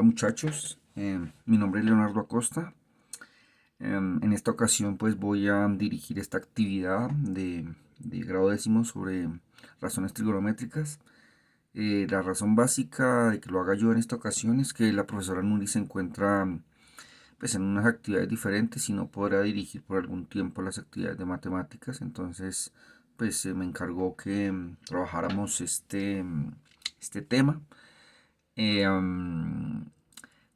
Hola muchachos, mi nombre es Leonardo Acosta. En esta ocasión pues voy a dirigir esta actividad de grado décimo sobre razones trigonométricas. La razón básica de que lo haga yo en esta ocasión es que la profesora Nuri se encuentra pues en unas actividades diferentes y no podrá dirigir por algún tiempo las actividades de matemáticas. Entonces pues me encargó que trabajáramos este tema. Eh, am,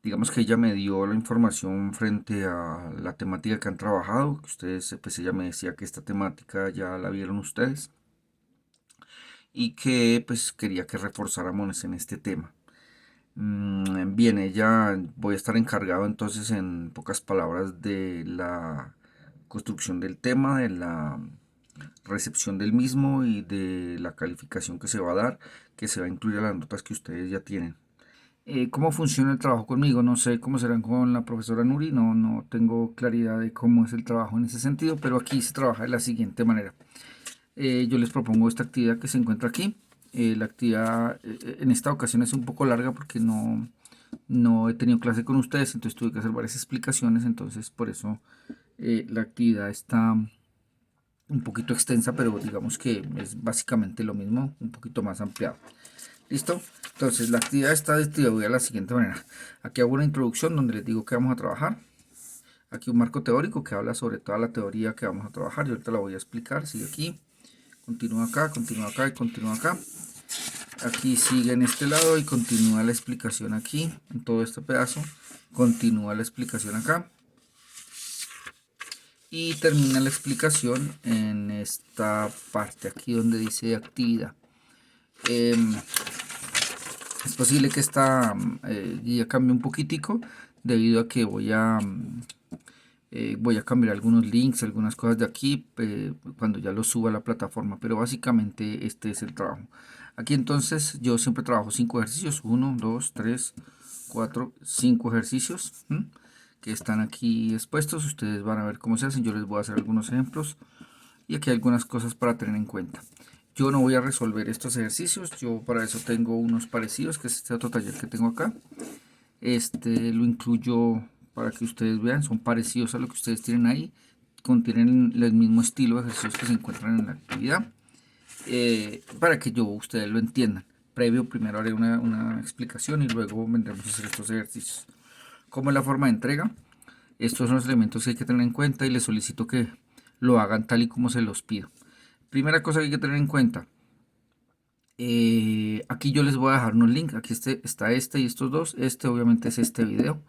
digamos que ella me dio la información frente a la temática que han trabajado, que ustedes, pues ella me decía que esta temática ya la vieron ustedes y que pues quería que reforzáramos en este tema. Bien, ella voy a estar encargado entonces en pocas palabras de la construcción del tema, de la recepción del mismo y de la calificación que se va a dar, que se va a incluir a las notas que ustedes ya tienen. ¿Cómo funciona el trabajo conmigo? No sé cómo serán con la profesora Nuri, no tengo claridad de cómo es el trabajo en ese sentido, pero aquí se trabaja de la siguiente manera. Yo les propongo esta actividad que se encuentra aquí. La actividad en esta ocasión es un poco larga porque no he tenido clase con ustedes, entonces tuve que hacer varias explicaciones, entonces por eso la actividad está un poquito extensa, pero digamos que es básicamente lo mismo, un poquito más ampliado. ¿Listo? Entonces la actividad está distribuida de la siguiente manera. Aquí hago una introducción donde les digo que vamos a trabajar. Aquí un marco teórico que habla sobre toda la teoría que vamos a trabajar. Yo ahorita la voy a explicar. Sigue aquí, continúa acá, continúa acá y continúa acá. Aquí sigue en este lado y continúa la explicación aquí, en todo este pedazo. Continúa la explicación acá. Y termina la explicación en esta parte aquí donde dice actividad. Es posible que esta guía cambie un poquitico debido a que voy a cambiar algunos links, algunas cosas de aquí cuando ya lo suba a la plataforma, pero básicamente este es el trabajo. Aquí entonces yo siempre trabajo 5 ejercicios, 1, 2, 3, 4, 5 ejercicios que están aquí expuestos. Ustedes van a ver cómo se hacen, yo les voy a hacer algunos ejemplos y aquí hay algunas cosas para tener en cuenta. Yo no voy a resolver estos ejercicios, yo para eso tengo unos parecidos, que es este otro taller que tengo acá. Este lo incluyo para que ustedes vean, son parecidos a lo que ustedes tienen ahí, contienen el mismo estilo de ejercicios que se encuentran en la actividad, para que ustedes lo entiendan. Previo, primero haré una explicación y luego vendremos a hacer estos ejercicios. ¿Cómo es la forma de entrega? Estos son los elementos que hay que tener en cuenta y les solicito que lo hagan tal y como se los pido. Primera cosa que hay que tener en cuenta, aquí yo les voy a dejar unos links. Aquí está este y estos dos. Este obviamente es este video,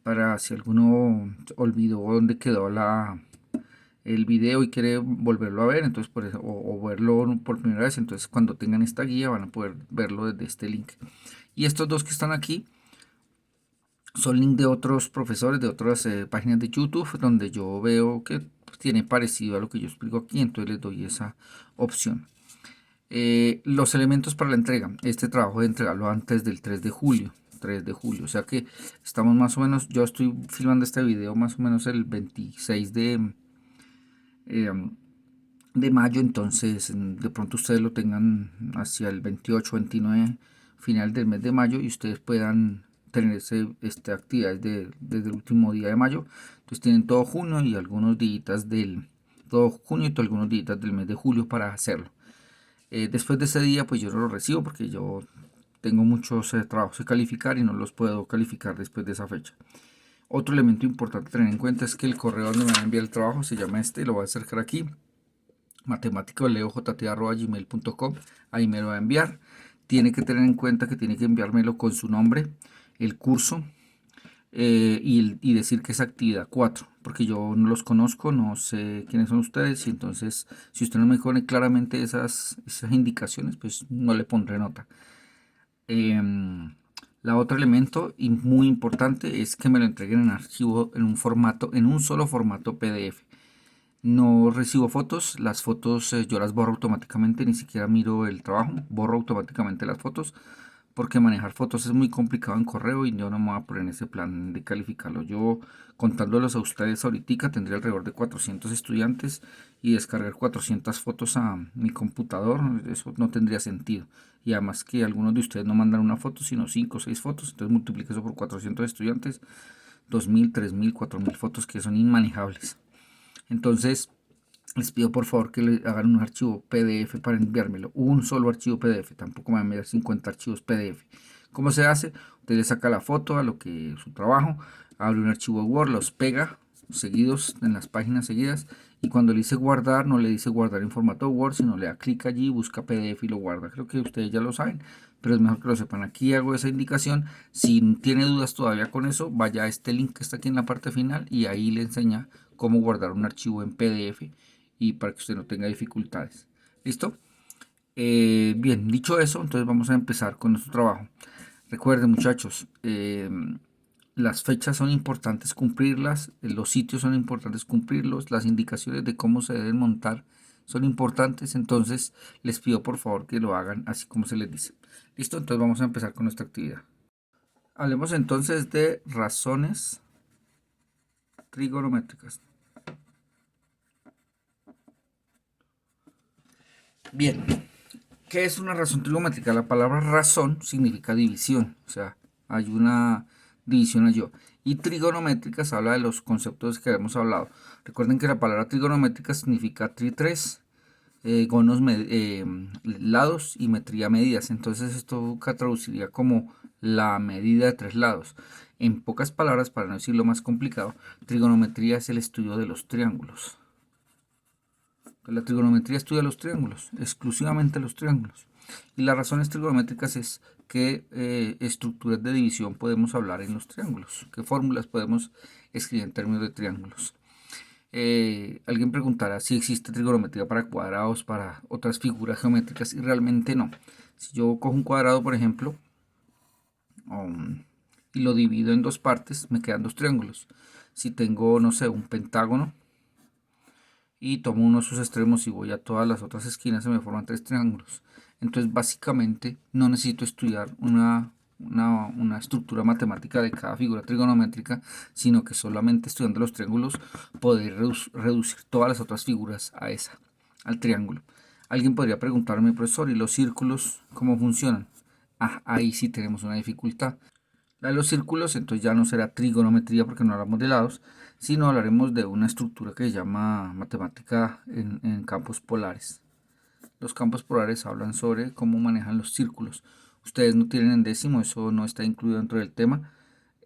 para si alguno olvidó dónde quedó el video y quiere volverlo a ver, entonces por eso, o verlo por primera vez, entonces cuando tengan esta guía van a poder verlo desde este link. Y estos dos que están aquí son links de otros profesores, de otras páginas de YouTube, donde yo veo que tiene parecido a lo que yo explico aquí, entonces les doy esa opción. Los elementos para la entrega. Este trabajo de entregarlo antes del 3 de julio. 3 de julio, o sea que estamos más o menos, yo estoy filmando este video más o menos el 26 eh, de mayo, entonces de pronto ustedes lo tengan hacia el 28, 29, final del mes de mayo y ustedes puedan tener actividades desde el último día de mayo. Entonces tienen todo junio y algunos días todo junio y algunos días del mes de julio para hacerlo. Después de ese día pues yo no lo recibo porque yo tengo muchos trabajos que calificar y no los puedo calificar después de esa fecha. Otro elemento importante a tener en cuenta es que el correo donde me van a enviar el trabajo se llama lo voy a acercar aquí, matemáticoleojt@gmail.com. Ahí me lo va a enviar. Tiene que tener en cuenta que tiene que enviármelo con su nombre, el curso y decir que es actividad 4, porque yo no los conozco, no sé quiénes son ustedes y entonces si usted no me pone claramente esas indicaciones, pues no le pondré nota. La otro elemento y muy importante es que me lo entreguen en archivo, en un solo formato PDF. No recibo fotos, las fotos yo las borro automáticamente, ni siquiera miro el trabajo, borro automáticamente las fotos porque manejar fotos es muy complicado en correo y yo no me voy a poner en ese plan de calificarlo. Yo, contándolos a ustedes ahorita, tendría alrededor de 400 estudiantes y descargar 400 fotos a mi computador, eso no tendría sentido. Y además que algunos de ustedes no mandan una foto, sino 5 o 6 fotos, entonces multiplique eso por 400 estudiantes, 2000, 3000, 4000 fotos que son inmanejables. Entonces, les pido por favor que le hagan un archivo PDF para enviármelo. Un solo archivo PDF. Tampoco me van a enviar 50 archivos PDF. ¿Cómo se hace? Usted le saca la foto a lo que su trabajo, abre un archivo Word, los pega seguidos en las páginas seguidas y cuando le dice guardar, no le dice guardar en formato Word, sino le da clic allí, busca PDF y lo guarda. Creo que ustedes ya lo saben, pero es mejor que lo sepan. Aquí hago esa indicación. Si tiene dudas todavía con eso, vaya a este link que está aquí en la parte final y ahí le enseña cómo guardar un archivo en PDF y para que usted no tenga dificultades. ¿Listo? Bien, dicho eso, entonces vamos a empezar con nuestro trabajo. Recuerden, muchachos, las fechas son importantes cumplirlas, los sitios son importantes cumplirlos, las indicaciones de cómo se deben montar son importantes, entonces les pido por favor que lo hagan así como se les dice. ¿Listo? Entonces vamos a empezar con nuestra actividad. Hablemos entonces de razones trigonométricas. Bien, ¿qué es una razón trigonométrica? La palabra razón significa división, o sea, hay una división allí. Y trigonométricas habla de los conceptos que hemos hablado. Recuerden que la palabra trigonométrica significa tri 3, gonos lados y metría medidas. Entonces esto traduciría como la medida de 3 lados. En pocas palabras, para no decirlo más complicado, trigonometría es el estudio de los triángulos. La trigonometría estudia los triángulos, exclusivamente los triángulos. Y las razones trigonométricas es qué estructuras de división podemos hablar en los triángulos, qué fórmulas podemos escribir en términos de triángulos. Alguien preguntará si existe trigonometría para cuadrados, para otras figuras geométricas, y realmente no. Si yo cojo un cuadrado, por ejemplo, y lo divido en dos partes, me quedan dos triángulos. Si tengo, no sé, un pentágono, y tomo uno de sus extremos y voy a todas las otras esquinas, se me forman tres triángulos. Entonces básicamente no necesito estudiar una estructura matemática de cada figura trigonométrica, sino que solamente estudiando los triángulos poder reducir todas las otras figuras a esa, al triángulo. Alguien podría preguntarme, profesor, ¿y los círculos cómo funcionan? Ahí sí tenemos una dificultad. La de los círculos, entonces ya no será trigonometría porque no hablamos de lados, sino hablaremos de una estructura que se llama matemática en campos polares. Los campos polares hablan sobre cómo manejan los círculos. Ustedes no tienen en décimo, eso no está incluido dentro del tema.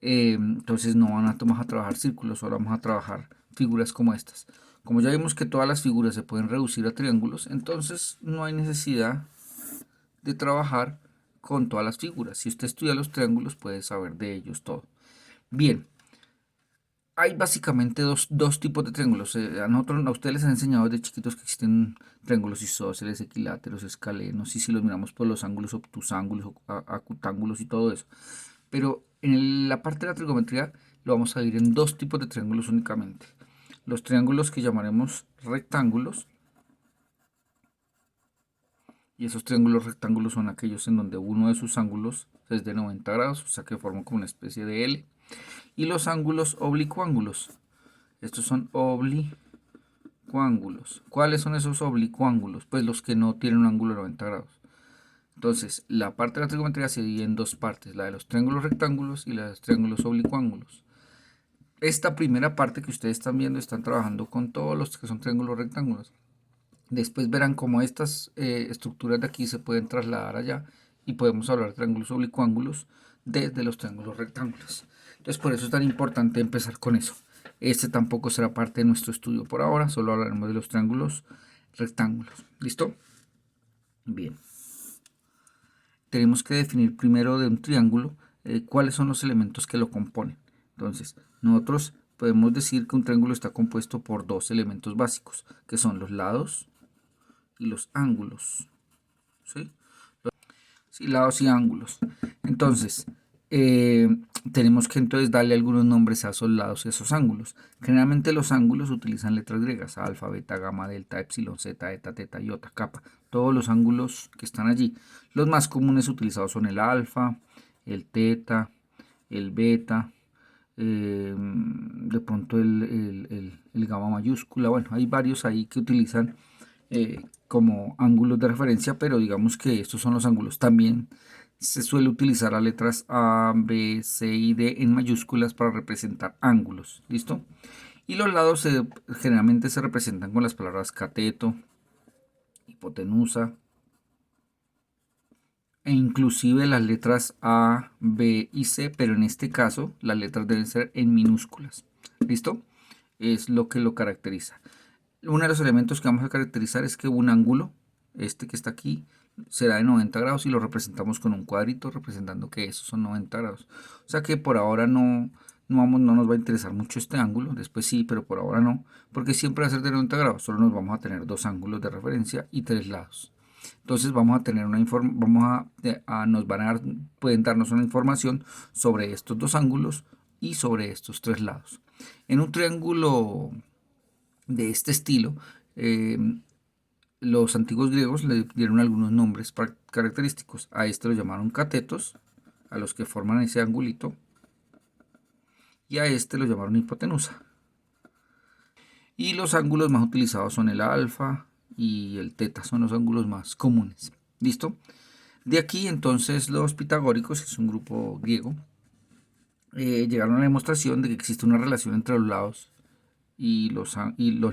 Entonces no van a trabajar círculos, solo vamos a trabajar figuras como estas. Como ya vimos que todas las figuras se pueden reducir a triángulos, entonces no hay necesidad de trabajar con todas las figuras. Si usted estudia los triángulos, puede saber de ellos todo. Bien, hay básicamente dos tipos de triángulos. A ustedes les han enseñado desde chiquitos que existen triángulos isósceles, equiláteros, escalenos, y si los miramos por los ángulos, obtusángulos, acutángulos y todo eso. Pero en la parte de la trigonometría lo vamos a dividir en dos tipos de triángulos únicamente. Los triángulos que llamaremos rectángulos, y esos triángulos rectángulos son aquellos en donde uno de sus ángulos es de 90 grados, o sea que forman como una especie de L. Y los ángulos oblicuángulos. Estos son oblicuángulos. ¿Cuáles son esos oblicuángulos? Pues los que no tienen un ángulo de 90 grados. Entonces, la parte de la trigonometría se divide en dos partes, la de los triángulos rectángulos y la de los triángulos oblicuángulos. Esta primera parte que ustedes están viendo, están trabajando con todos los que son triángulos rectángulos. Después verán cómo estas estructuras de aquí se pueden trasladar allá y podemos hablar de triángulos oblicuángulos desde los triángulos rectángulos. Entonces por eso es tan importante empezar con eso. Este tampoco será parte de nuestro estudio por ahora, solo hablaremos de los triángulos rectángulos. ¿Listo? Bien. Tenemos que definir primero de un triángulo cuáles son los elementos que lo componen. Entonces, nosotros podemos decir que un triángulo está compuesto por dos elementos básicos, que son los lados y los ángulos. ¿Sí? Sí, lados y ángulos. Entonces, tenemos que entonces darle algunos nombres a esos lados y a esos ángulos. Generalmente los ángulos utilizan letras griegas, alfa, beta, gamma, delta, epsilon, zeta, eta, teta, iota, kappa. todos los ángulos que están allí. Los más comunes utilizados son el alfa, el teta, el beta, de pronto el gamma mayúscula. Bueno, hay varios ahí que utilizan como ángulos de referencia, pero digamos que estos son los ángulos. También se suele utilizar las letras A, B, C y D en mayúsculas para representar ángulos. ¿Listo? Y los lados generalmente se representan con las palabras cateto, hipotenusa, e inclusive las letras A, B y C, pero en este caso las letras deben ser en minúsculas. ¿Listo? Es lo que lo caracteriza. Uno de los elementos que vamos a caracterizar es que un ángulo, este que está aquí, será de 90 grados y lo representamos con un cuadrito representando que esos son 90 grados. O sea que por ahora no nos va a interesar mucho este ángulo, después sí, pero por ahora no, porque siempre va a ser de 90 grados, solo nos vamos a tener dos ángulos de referencia y tres lados. Entonces vamos a tener nos van a dar, pueden darnos una información sobre estos dos ángulos y sobre estos tres lados. En un triángulo de este estilo, los antiguos griegos le dieron algunos nombres característicos. A este lo llamaron catetos, a los que forman ese angulito, y a este lo llamaron hipotenusa. Y los ángulos más utilizados son el alfa y el teta, son los ángulos más comunes. ¿Listo? De aquí entonces los pitagóricos, que es un grupo griego, llegaron a la demostración de que existe una relación entre los lados y los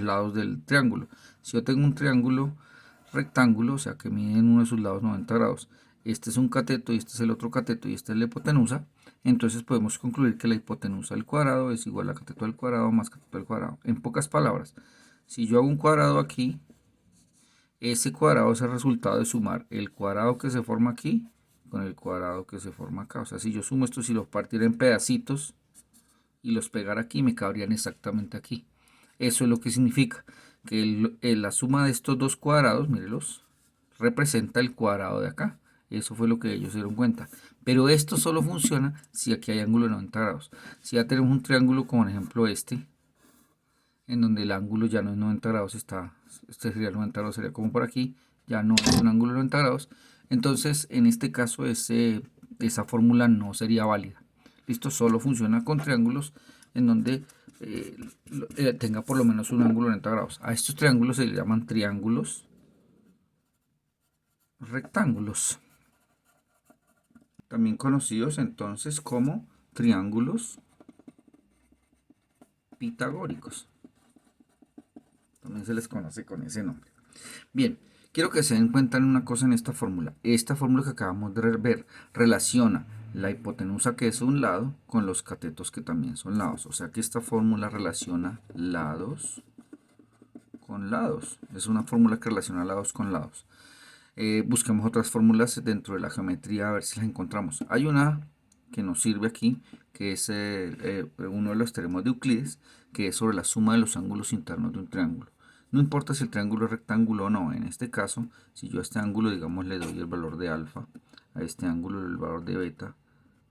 lados del triángulo. Si yo tengo un triángulo rectángulo, o sea que mide en uno de sus lados 90 grados, este es un cateto y este es el otro cateto y esta es la hipotenusa, entonces podemos concluir que la hipotenusa al cuadrado es igual a cateto al cuadrado más cateto al cuadrado. En pocas palabras, si yo hago un cuadrado aquí, ese cuadrado es el resultado de sumar el cuadrado que se forma aquí con el cuadrado que se forma acá. O sea, si yo sumo esto, si los partiera en pedacitos y los pegara aquí, me cabrían exactamente aquí. Eso es lo que significa que la suma de estos dos cuadrados, mírelos, representa el cuadrado de acá. Eso fue lo que ellos se dieron cuenta. Pero esto solo funciona si aquí hay ángulo de 90 grados. Si ya tenemos un triángulo como por ejemplo este, en donde el ángulo ya no es 90 grados, este sería el 90 grados, sería como por aquí, ya no es un ángulo de 90 grados. Entonces, en este caso, esa fórmula no sería válida. Listo, solo funciona con triángulos en donde tenga por lo menos un ángulo de 90 grados. A estos triángulos se les llaman triángulos rectángulos, también conocidos entonces como triángulos pitagóricos. También se les conoce con ese nombre. Bien, quiero que se den cuenta en una cosa en esta fórmula. Esta fórmula que acabamos de ver relaciona la hipotenusa, que es un lado, con los catetos, que también son lados. O sea que esta fórmula relaciona lados con lados. Es una fórmula que relaciona lados con lados. Busquemos otras fórmulas dentro de la geometría a ver si las encontramos. Hay una que nos sirve aquí, que es uno de los teoremas de Euclides, que es sobre la suma de los ángulos internos de un triángulo. No importa si el triángulo es rectángulo o no, en este caso, si yo a este ángulo, digamos, le doy el valor de alfa, a este ángulo el valor de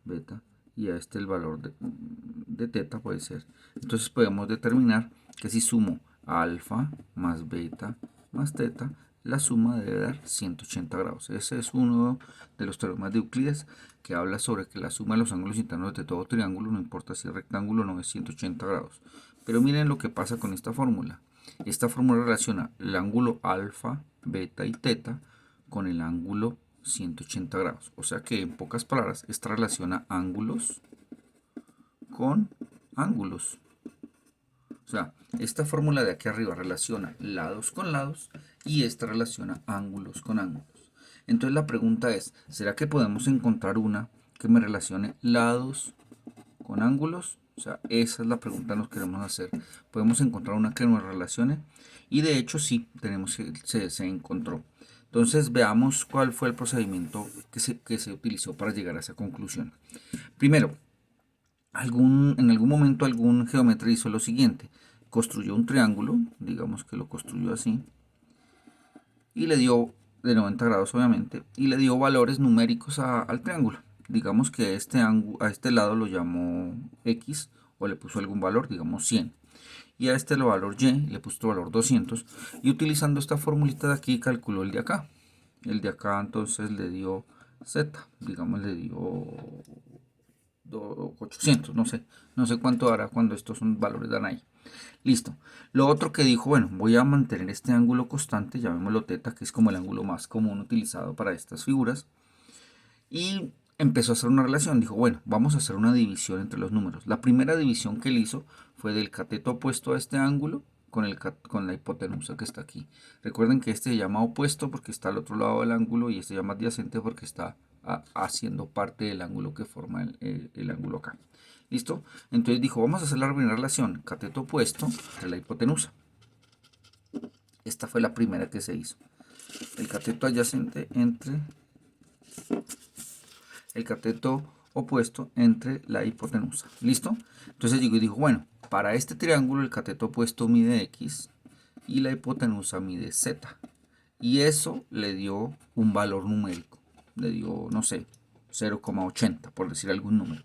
beta, y a este el valor de teta puede ser. Entonces podemos determinar que si sumo alfa más beta más teta, la suma debe dar 180 grados. Ese es uno de los teoremas de Euclides que habla sobre que la suma de los ángulos internos de todo triángulo, no importa si es rectángulo o no, es 180 grados. Pero miren lo que pasa con esta fórmula. Esta fórmula relaciona el ángulo alfa, beta y teta con el ángulo 180 grados. O sea que en pocas palabras, esta relaciona ángulos con ángulos. O sea, esta fórmula de aquí arriba relaciona lados con lados y esta relaciona ángulos con ángulos. Entonces la pregunta es, ¿será que podemos encontrar una que me relacione lados con ángulos? O sea, esa es la pregunta que nos queremos hacer. ¿Podemos encontrar una que nos relacione? Y de hecho sí, se encontró. Entonces veamos cuál fue el procedimiento que se utilizó para llegar a esa conclusión. Primero, en algún momento algún geómetra hizo lo siguiente. Construyó un triángulo, digamos que lo construyó así, y le dio, de 90 grados obviamente, y le dio valores numéricos al triángulo. Digamos que a este lado lo llamó X, o le puso algún valor, digamos 100. y a este el valor y, le puse el valor 200, y utilizando esta formulita de aquí calculó el de acá. El de acá entonces le dio z, digamos le dio 800, no sé cuánto dará cuando estos son valores dan ahí. Listo. Lo otro que dijo, bueno, voy a mantener este ángulo constante, llamémoslo teta, que es como el ángulo más común utilizado para estas figuras. Y empezó a hacer una relación. Dijo, bueno, vamos a hacer una división entre los números. La primera división que él hizo fue del cateto opuesto a este ángulo con la hipotenusa que está aquí. Recuerden que este se llama opuesto porque está al otro lado del ángulo y este se llama adyacente porque está haciendo parte del ángulo que forma el ángulo acá. ¿Listo? Entonces dijo, vamos a hacer la primera relación, cateto opuesto entre la hipotenusa. Esta fue la primera que se hizo. El cateto adyacente entre el cateto opuesto entre la hipotenusa. ¿Listo? Entonces dijo, bueno, para este triángulo el cateto opuesto mide x y la hipotenusa mide z. Y eso le dio un valor numérico. Le dio, no sé, 0,80 por decir algún número.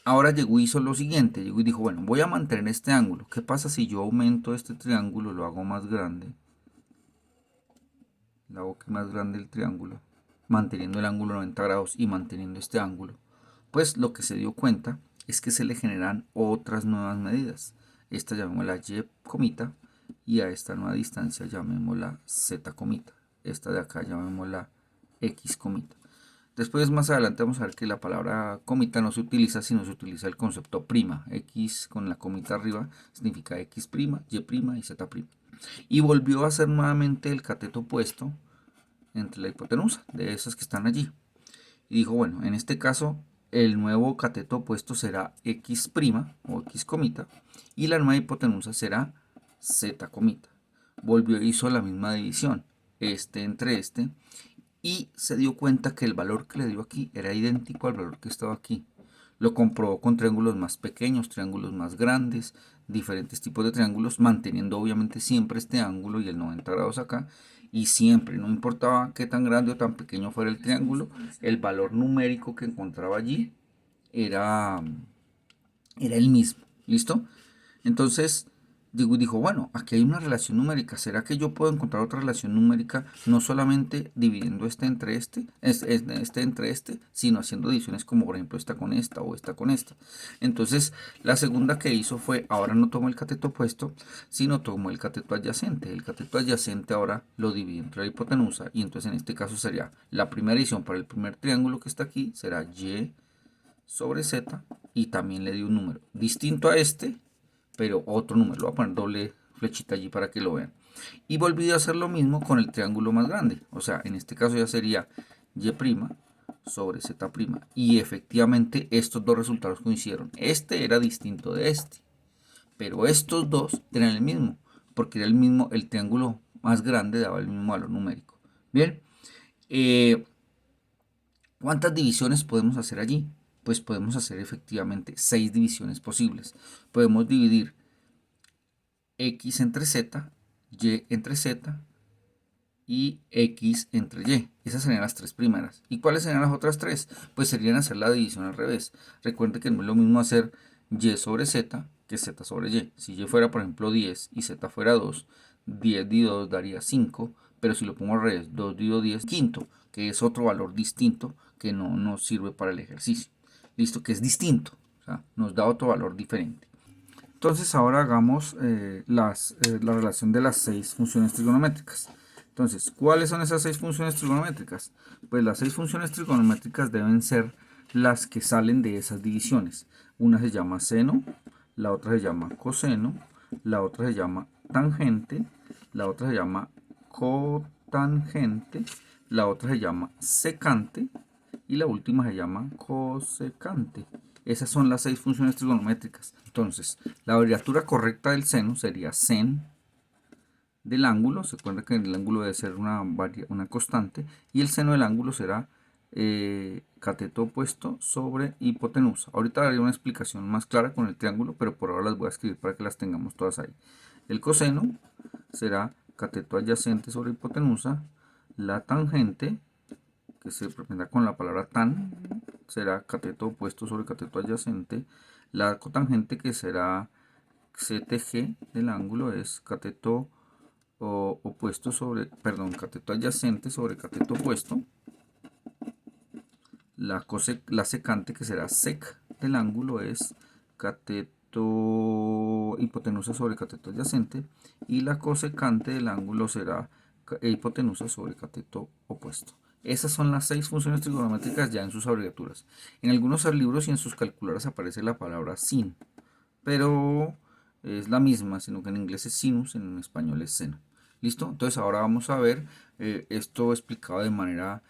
Ahora llegó y hizo lo siguiente. Llegó y dijo, bueno, voy a mantener este ángulo. ¿Qué pasa si yo aumento este triángulo, lo hago más grande? Lo hago más grande el triángulo, manteniendo el ángulo 90 grados y manteniendo este ángulo. Pues lo que se dio cuenta es que se le generan otras nuevas medidas. Esta llamémosla y comita y a esta nueva distancia llamémosla z comita. Esta de acá llamémosla x comita. Después más adelante vamos a ver que la palabra comita no se utiliza, sino se utiliza el concepto prima. X con la comita arriba significa x prima, y prima y z prima. Y volvió a hacer nuevamente el cateto opuesto entre la hipotenusa, de esas que están allí. Y dijo, bueno, en este caso el nuevo cateto opuesto será x' o x comita y la nueva hipotenusa será z comita. Volvió e hizo la misma división, este entre este, y se dio cuenta que el valor que le dio aquí era idéntico al valor que estaba aquí. Lo comprobó con triángulos más pequeños, triángulos más grandes, diferentes tipos de triángulos, manteniendo obviamente siempre este ángulo y el 90 grados acá. Y siempre, no importaba qué tan grande o tan pequeño fuera el triángulo, el valor numérico que encontraba allí era el mismo. ¿Listo? Entonces dijo, bueno, aquí hay una relación numérica. ¿Será que yo puedo encontrar otra relación numérica no solamente dividiendo este entre este, sino haciendo divisiones como por ejemplo esta con esta o esta con esta? Entonces la segunda que hizo fue, ahora no tomo el cateto opuesto, sino tomo el cateto adyacente. El cateto adyacente ahora lo divido entre la hipotenusa y entonces en este caso sería la primera división para el primer triángulo que está aquí, será y sobre z y también le di un número distinto a este, pero otro número. Lo voy a poner doble flechita allí para que lo vean. Y volví a hacer lo mismo con el triángulo más grande. O sea, en este caso ya sería y' sobre z'. Y efectivamente estos dos resultados coincidieron. Este era distinto de este, pero estos dos eran el mismo, porque era el mismo, el triángulo más grande daba el mismo valor numérico. Bien, ¿cuántas divisiones podemos hacer allí? Pues podemos hacer efectivamente 6 divisiones posibles. Podemos dividir x entre z, y entre z y x entre y. Esas serían las tres primeras. ¿Y cuáles serían las otras tres? Pues serían hacer la división al revés. Recuerden que no es lo mismo hacer y sobre z que z sobre y. Si y fuera, por ejemplo, 10 y z fuera 2, 10 dividido 2 daría 5, pero si lo pongo al revés, 2 dividido 10, quinto, que es otro valor distinto que no nos sirve para el ejercicio. Listo, que es distinto, o sea, nos da otro valor diferente. Entonces ahora hagamos la relación de las 6 funciones trigonométricas. Entonces, ¿cuáles son esas 6 funciones trigonométricas? Pues las 6 funciones trigonométricas deben ser las que salen de esas divisiones. Una se llama seno, la otra se llama coseno, la otra se llama tangente, la otra se llama cotangente, la otra se llama secante y la última se llama cosecante. Esas son las 6 funciones trigonométricas. Entonces, la abreviatura correcta del seno sería sen del ángulo. Se acuerda que el ángulo debe ser una constante. Y el seno del ángulo será cateto opuesto sobre hipotenusa. Ahorita daré una explicación más clara con el triángulo, pero por ahora las voy a escribir para que las tengamos todas ahí. El coseno será cateto adyacente sobre hipotenusa. La tangente, que se representa con la palabra tan, será cateto opuesto sobre cateto adyacente. La cotangente, que será CTG del ángulo es cateto opuesto sobre, perdón, cateto adyacente sobre cateto opuesto. La secante, que será sec del ángulo, es cateto hipotenusa sobre cateto adyacente, y la cosecante del ángulo será hipotenusa sobre cateto opuesto. Esas son las 6 funciones trigonométricas ya en sus abreviaturas. En algunos libros y en sus calculadoras aparece la palabra sin, pero es la misma, sino que en inglés es sinus, en español es seno. ¿Listo? Entonces ahora vamos a ver esto explicado de manera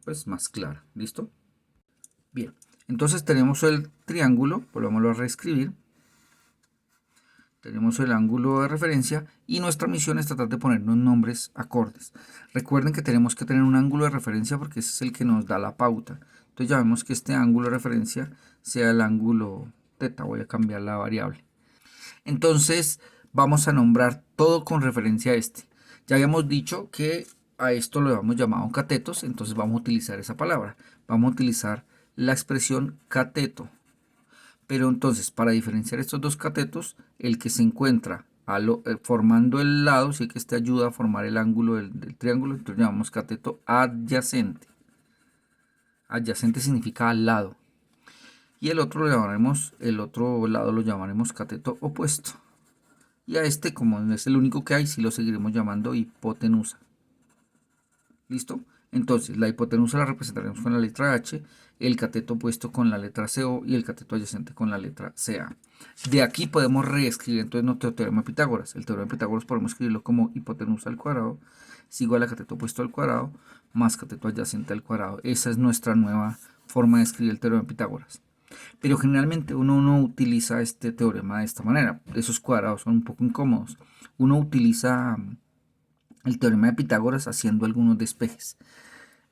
pues más clara. ¿Listo? Bien, entonces tenemos el triángulo, volvámoslo a reescribir. Tenemos el ángulo de referencia y nuestra misión es tratar de ponernos nombres acordes. Recuerden que tenemos que tener un ángulo de referencia porque ese es el que nos da la pauta. Entonces ya vemos que este ángulo de referencia sea el ángulo teta. Voy a cambiar la variable. Entonces vamos a nombrar todo con referencia a este. Ya habíamos dicho que a esto lo habíamos llamado catetos, entonces vamos a utilizar esa palabra. Vamos a utilizar la expresión cateto. Pero entonces, para diferenciar estos dos catetos, el que se encuentra formando el lado, sí que este ayuda a formar el ángulo del triángulo, entonces llamamos cateto adyacente. Adyacente significa al lado. Y el otro lado lo llamaremos cateto opuesto. Y a este, como es el único que hay, sí lo seguiremos llamando hipotenusa. ¿Listo? Entonces, la hipotenusa la representaremos con la letra H, el cateto opuesto con la letra CO y el cateto adyacente con la letra CA. De aquí podemos reescribir entonces nuestro teorema de Pitágoras. El teorema de Pitágoras podemos escribirlo como hipotenusa al cuadrado es igual a cateto opuesto al cuadrado más cateto adyacente al cuadrado. Esa es nuestra nueva forma de escribir el teorema de Pitágoras. Pero generalmente uno no utiliza este teorema de esta manera. Esos cuadrados son un poco incómodos. Uno utiliza el teorema de Pitágoras haciendo algunos despejes.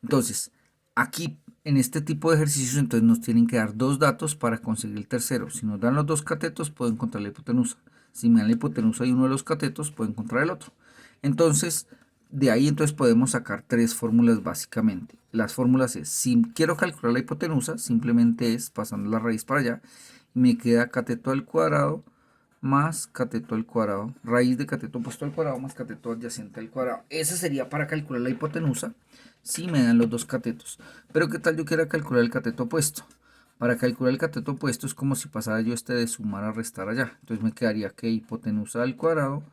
Entonces, aquí en este tipo de ejercicios entonces nos tienen que dar dos datos para conseguir el tercero. Si nos dan los dos catetos, puedo encontrar la hipotenusa. Si me dan la hipotenusa y uno de los catetos, puedo encontrar el otro. Entonces, de ahí entonces podemos sacar tres fórmulas básicamente. Las fórmulas es, si quiero calcular la hipotenusa, simplemente es pasando la raíz para allá. Y me queda cateto al cuadrado más cateto al cuadrado, raíz de cateto opuesto al cuadrado más cateto adyacente al cuadrado. Esa sería para calcular la hipotenusa si me dan los dos catetos. Pero ¿qué tal yo quiera calcular el cateto opuesto? Para calcular el cateto opuesto es como si pasara yo de sumar a restar allá. Entonces me quedaría que hipotenusa al cuadrado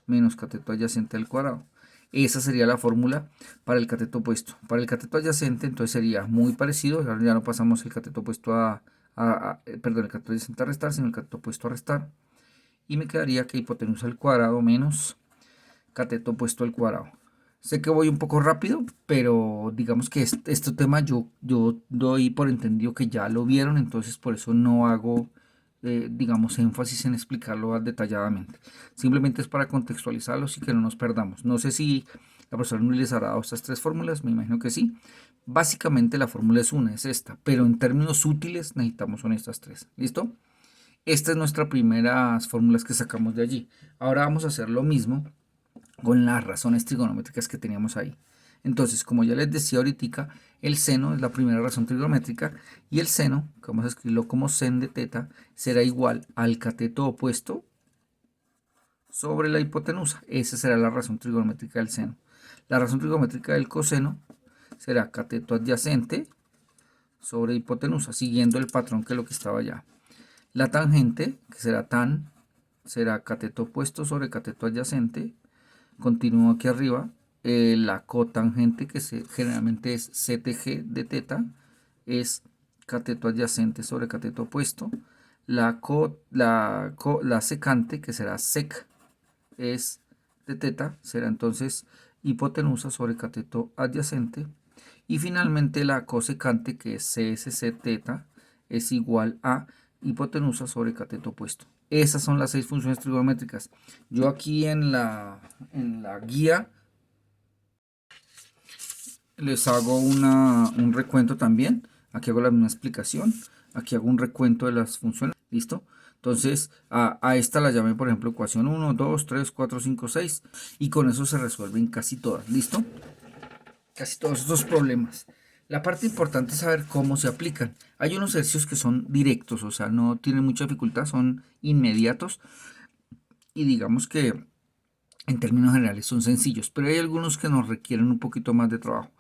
menos cateto adyacente al cuadrado. Esa sería la fórmula para el cateto opuesto. Para el cateto adyacente entonces sería muy parecido. Ahora ya no pasamos el cateto opuesto perdón, el cateto adyacente a restar, sino el cateto opuesto a restar. Y me quedaría que hipotenusa al cuadrado menos cateto opuesto al cuadrado. Sé que voy un poco rápido, pero digamos que este tema yo doy por entendido que ya lo vieron, entonces por eso no hago, digamos, énfasis en explicarlo detalladamente. Simplemente es para contextualizarlos y que no nos perdamos. No sé si la profesora no les hará dado estas tres fórmulas, me imagino que sí. Básicamente la fórmula es una, es esta, pero en términos útiles necesitamos son estas tres. ¿Listo? Estas es nuestras primeras fórmulas que sacamos de allí. Ahora vamos a hacer lo mismo con las razones trigonométricas que teníamos ahí. Entonces, como ya les decía ahorita, el seno es la primera razón trigonométrica y el seno, que vamos a escribirlo como sen de teta, será igual al cateto opuesto sobre la hipotenusa. Esa será la razón trigonométrica del seno. La razón trigonométrica del coseno será cateto adyacente sobre hipotenusa, siguiendo el patrón que lo que estaba allá. La tangente, que será tan, será cateto opuesto sobre cateto adyacente. Continúo aquí arriba. La cotangente, que generalmente es CTG de teta, es cateto adyacente sobre cateto opuesto. La secante, que será sec, es de teta, será entonces hipotenusa sobre cateto adyacente. Y finalmente la cosecante, que es CSC teta, es igual a hipotenusa sobre cateto opuesto. Esas son las 6 funciones trigonométricas. Yo aquí en la guía les hago un recuento también. Aquí hago la misma explicación. Aquí hago un recuento de las funciones. ¿Listo? Entonces a esta la llamé, por ejemplo, ecuación 1, 2, 3, 4, 5, 6. Y con eso se resuelven casi todas. ¿Listo? Casi todos estos problemas. La parte importante es saber cómo se aplican. Hay unos ejercicios que son directos, o sea, no tienen mucha dificultad, son inmediatos y digamos que en términos generales son sencillos, pero hay algunos que nos requieren un poquito más de trabajo.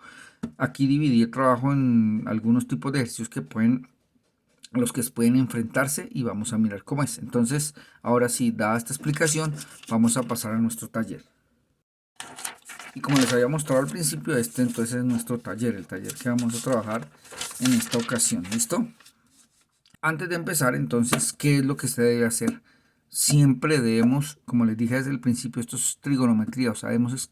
Aquí dividí el trabajo en algunos tipos de ejercicios que pueden, los que pueden enfrentarse y vamos a mirar cómo es. Entonces, ahora sí, dada esta explicación, vamos a pasar a nuestro taller. Y como les había mostrado al principio, este entonces es nuestro taller, el taller que vamos a trabajar en esta ocasión. ¿Listo? Antes de empezar, entonces, ¿qué es lo que se debe hacer? Siempre debemos, como les dije desde el principio, esto es trigonometría, o sea, debemos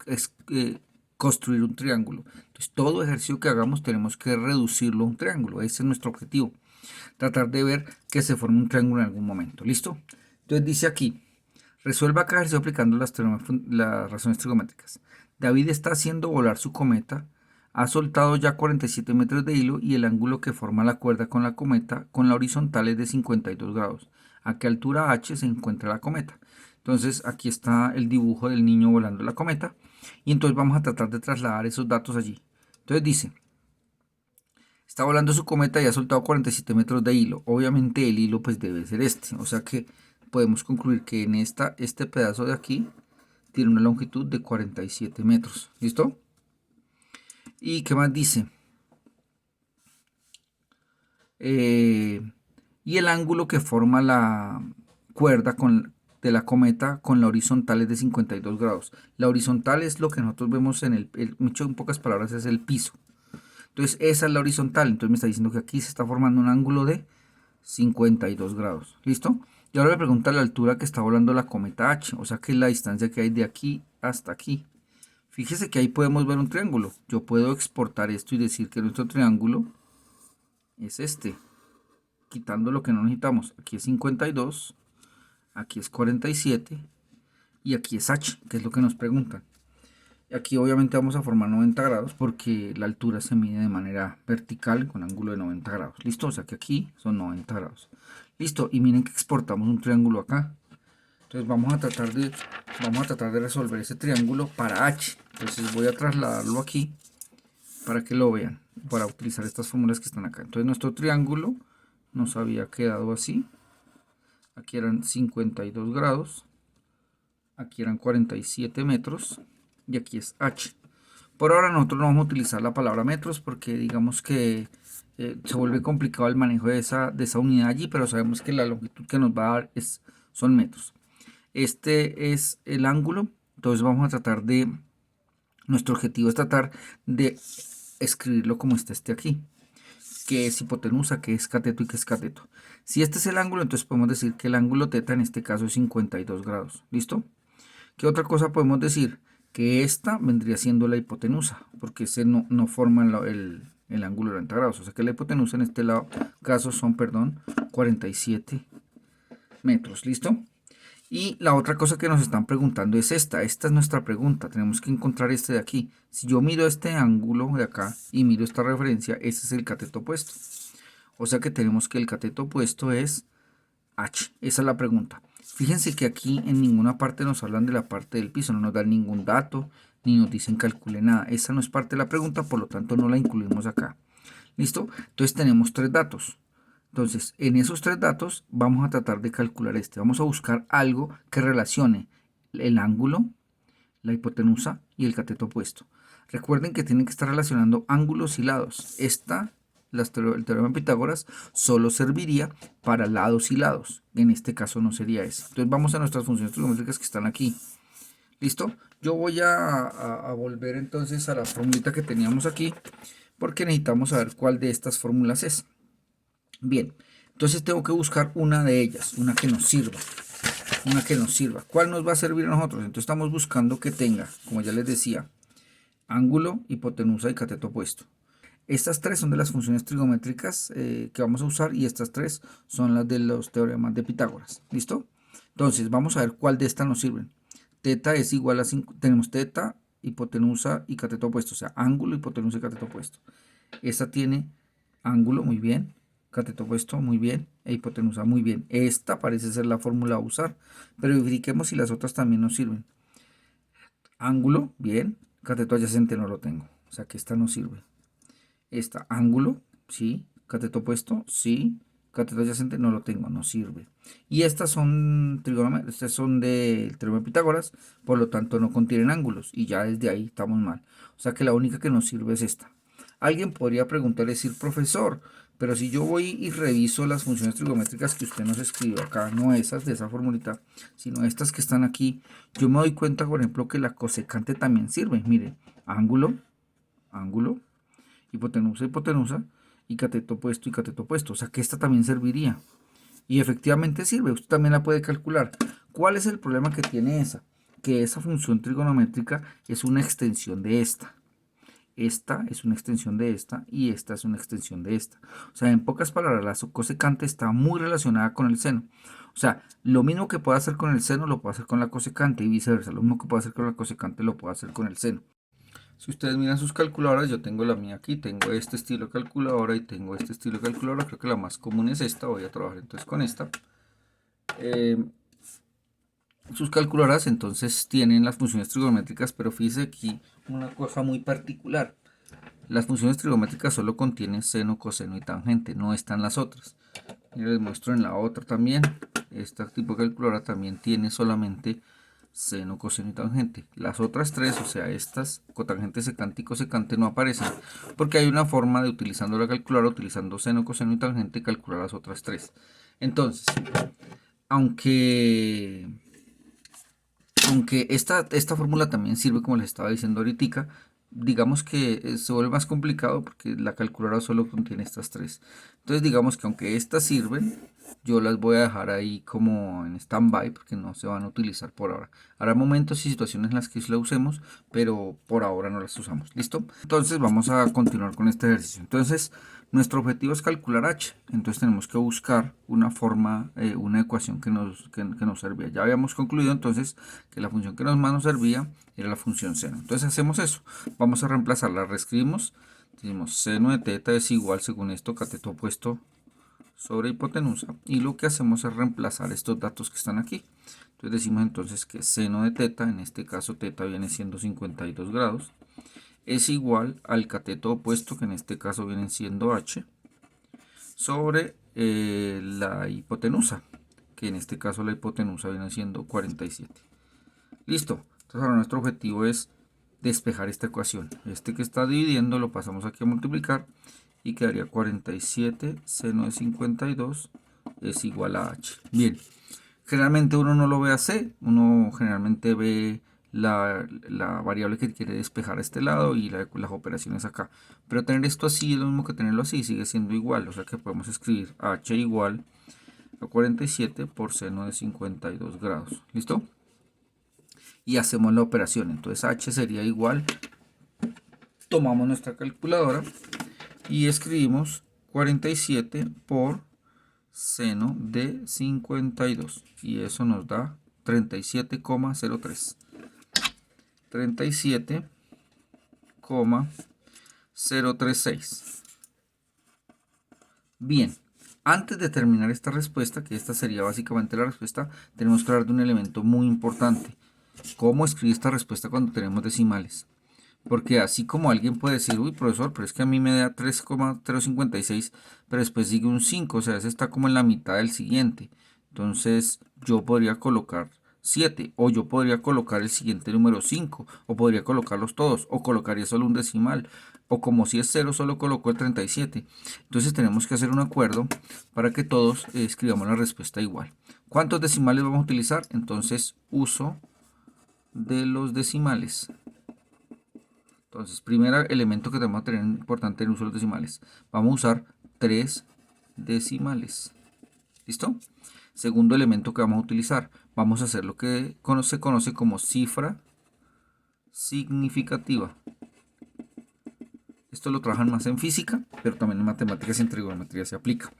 construir un triángulo. Entonces, todo ejercicio que hagamos tenemos que reducirlo a un triángulo. Ese es nuestro objetivo. Tratar de ver que se forme un triángulo en algún momento. ¿Listo? Entonces dice aquí, resuelva cada ejercicio aplicando las razones trigonométricas. David está haciendo volar su cometa. Ha soltado ya 47 metros de hilo y el ángulo que forma la cuerda con la cometa con la horizontal es de 52 grados. ¿A qué altura h se encuentra la cometa? Entonces aquí está el dibujo del niño volando la cometa y entonces vamos a tratar de trasladar esos datos allí. Entonces dice, está volando su cometa y ha soltado 47 metros de hilo. Obviamente el hilo pues debe ser este, o sea que podemos concluir que en este pedazo de aquí tiene una longitud de 47 metros. ¿Listo? ¿Y qué más dice? Y el ángulo que forma la cuerda de la cometa con la horizontal es de 52 grados. La horizontal es lo que nosotros vemos en pocas palabras, es el piso. Entonces esa es la horizontal. Entonces me está diciendo que aquí se está formando un ángulo de 52 grados. ¿Listo? Y ahora le pregunta la altura que está volando la cometa H. O sea que es la distancia que hay de aquí hasta aquí. Fíjese que ahí podemos ver un triángulo. Yo puedo exportar esto y decir que nuestro triángulo es este. Quitando lo que no necesitamos. Aquí es 52. Aquí es 47. Y aquí es H, que es lo que nos preguntan. Aquí obviamente vamos a formar 90 grados porque la altura se mide de manera vertical con ángulo de 90 grados. ¿Listo? O sea que aquí son 90 grados. Listo. Y miren que exportamos un triángulo acá. Entonces vamos a tratar de resolver ese triángulo para H. Entonces voy a trasladarlo aquí para que lo vean. Para utilizar estas fórmulas que están acá. Entonces nuestro triángulo nos había quedado así. Aquí eran 52 grados. Aquí eran 47 metros. Y aquí es H. Por ahora nosotros no vamos a utilizar la palabra metros porque digamos que se vuelve complicado el manejo de esa unidad allí, pero sabemos que la longitud que nos va a dar son metros. Este es el ángulo, entonces vamos a tratar nuestro objetivo es tratar de escribirlo como está aquí, que es hipotenusa, que es cateto y que es cateto. Si este es el ángulo, entonces podemos decir que el ángulo teta en este caso es 52 grados, ¿listo? ¿Qué otra cosa podemos decir? Que esta vendría siendo la hipotenusa, porque ese no forma el ángulo de 90 grados, o sea que la hipotenusa en este caso son, 47 metros, ¿listo? Y la otra cosa que nos están preguntando es esta es nuestra pregunta, tenemos que encontrar este de aquí. Si yo miro este ángulo de acá y miro esta referencia, ese es el cateto opuesto. O sea que tenemos que el cateto opuesto es H, esa es la pregunta. Fíjense que aquí en ninguna parte nos hablan de la parte del piso, no nos dan ningún dato, ni nos dicen calcule nada. Esa no es parte de la pregunta, por lo tanto no la incluimos acá. ¿Listo? Entonces tenemos tres datos. Entonces, en esos tres datos vamos a tratar de calcular este. Vamos a buscar algo que relacione el ángulo, la hipotenusa y el cateto opuesto. Recuerden que tienen que estar relacionando ángulos y lados. El teorema de Pitágoras solo serviría para lados y lados. En este caso no sería ese. Entonces vamos a nuestras funciones trigonométricas que están aquí. ¿Listo? Yo voy a volver entonces a la formulita que teníamos aquí porque necesitamos saber cuál de estas fórmulas es. Bien, entonces tengo que buscar una de ellas, una que nos sirva. Una que nos sirva. ¿Cuál nos va a servir a nosotros? Entonces estamos buscando que tenga, como ya les decía, ángulo, hipotenusa y cateto opuesto. Estas tres son de las funciones trigonométricas que vamos a usar y estas tres son las de los teoremas de Pitágoras. ¿Listo? Entonces vamos a ver cuál de estas nos sirven. Teta es igual a 5, tenemos teta, hipotenusa y cateto opuesto, o sea, ángulo, hipotenusa y cateto opuesto. Esta tiene ángulo, muy bien, cateto opuesto, muy bien, e hipotenusa, muy bien. Esta parece ser la fórmula a usar, pero verifiquemos si las otras también nos sirven. Ángulo, bien, cateto adyacente no lo tengo, o sea que esta no sirve. Esta, ángulo, sí. Cateto opuesto, sí. Cateto adyacente no lo tengo, no sirve. Y estas son estas son del teorema de Pitágoras, por lo tanto no contienen ángulos. Y ya desde ahí estamos mal. O sea que la única que nos sirve es esta. Alguien podría preguntar, decir, profesor, pero si yo voy y reviso las funciones trigonométricas que usted nos escribió acá, no esas de esa formulita, sino estas que están aquí, yo me doy cuenta, por ejemplo, que la cosecante también sirve. Mire, ángulo, ángulo, hipotenusa, hipotenusa, y cateto opuesto y cateto opuesto. O sea que esta también serviría. Y efectivamente sirve, usted también la puede calcular. ¿Cuál es el problema que tiene esa? Que esa función trigonométrica es una extensión de esta. Esta es una extensión de esta y esta es una extensión de esta. O sea, en pocas palabras, la cosecante está muy relacionada con el seno. O sea, lo mismo que puedo hacer con el seno lo puedo hacer con la cosecante y viceversa. Lo mismo que puedo hacer con la cosecante lo puedo hacer con el seno. Si ustedes miran sus calculadoras, yo tengo la mía aquí, tengo este estilo de calculadora y tengo este estilo de calculadora. Creo que la más común es esta, voy a trabajar entonces con esta. Sus calculadoras entonces tienen las funciones trigonométricas, pero fíjese aquí una cosa muy particular. Las funciones trigonométricas solo contienen seno, coseno y tangente, no están las otras. Y les muestro en la otra también. Este tipo de calculadora también tiene solamente seno, coseno y tangente. Las otras tres, o sea, estas, cotangente, secante y cosecante, no aparecen porque hay una forma de, utilizando la calculadora, utilizando seno, coseno y tangente, calcular las otras tres. Entonces, aunque esta fórmula también sirve, como les estaba diciendo ahorita, digamos que se vuelve más complicado porque la calculadora solo contiene estas tres. Entonces digamos que aunque estas sirven, yo las voy a dejar ahí como en stand-by porque no se van a utilizar por ahora. Habrá momentos y situaciones en las que sí la usemos, pero por ahora no las usamos. ¿Listo? Entonces vamos a continuar con este ejercicio. Entonces nuestro objetivo es calcular h. Entonces tenemos que buscar una forma, una ecuación que nos servía. Ya habíamos concluido entonces que la función que más nos servía era la función seno. Entonces hacemos eso. Vamos a reemplazarla. Reescribimos. Decimos seno de teta es igual, según esto, cateto opuesto sobre hipotenusa. Y lo que hacemos es reemplazar estos datos que están aquí. Entonces decimos entonces que seno de teta, en este caso teta viene siendo 52 grados, es igual al cateto opuesto, que en este caso viene siendo h, sobre la hipotenusa, que en este caso la hipotenusa viene siendo 47. Listo. Entonces ahora nuestro objetivo es despejar esta ecuación. Este que está dividiendo lo pasamos aquí a multiplicar y quedaría 47 seno de 52 es igual a h. Bien, generalmente uno no lo ve así, uno generalmente ve la variable que quiere despejar a este lado y las operaciones acá. Pero tener esto así es lo mismo que tenerlo así, sigue siendo igual. O sea que podemos escribir h igual a 47 por seno de 52 grados. ¿Listo? Y hacemos la operación. Entonces h sería igual, tomamos nuestra calculadora y escribimos 47 por seno de 52 y eso nos da 37,03. 37,036. Bien, antes de terminar esta respuesta, que esta sería básicamente la respuesta, tenemos que hablar de un elemento muy importante. ¿Cómo escribir esta respuesta cuando tenemos decimales? Porque así como alguien puede decir, uy, profesor, pero es que a mí me da 3,056, pero después sigue un 5, o sea, ese está como en la mitad del siguiente. Entonces yo podría colocar 7, o yo podría colocar el siguiente número 5, o podría colocarlos todos, o colocaría solo un decimal, o como si es 0, solo coloco el 37. Entonces tenemos que hacer un acuerdo para que todos escribamos la respuesta igual. ¿Cuántos decimales vamos a utilizar? Entonces uso de los decimales. Entonces, primer elemento que tenemos que tener importante en el uso de los decimales. Vamos a usar 3 decimales. ¿Listo? Segundo elemento que vamos a utilizar. Vamos a hacer lo que se conoce como cifra significativa. Esto lo trabajan más en física, pero también en matemáticas y en trigonometría se aplica.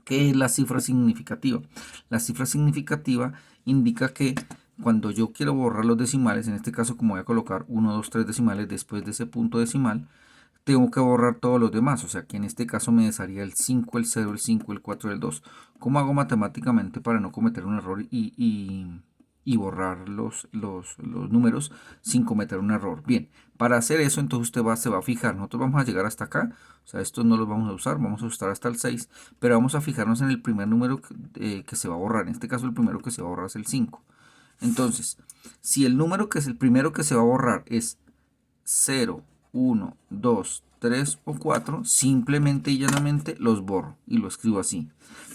¿Qué es la cifra significativa? La cifra significativa indica que cuando yo quiero borrar los decimales, en este caso como voy a colocar 1, 2, 3 decimales después de ese punto decimal, tengo que borrar todos los demás, o sea que en este caso me desharía el 5, el 0, el 5, el 4, el 2. ¿Cómo hago matemáticamente para no cometer un error y y borrar los números sin cometer un error. Bien, para hacer eso entonces usted se va a fijar, nosotros vamos a llegar hasta acá, o sea, estos no los vamos a usar, vamos a usar hasta el 6, pero vamos a fijarnos en el primer número que se va a borrar, en este caso el primero que se va a borrar es el 5. Entonces, si el número que es el primero que se va a borrar es 0, 1, 2, 3 o 4, simplemente y llanamente los borro y lo escribo así.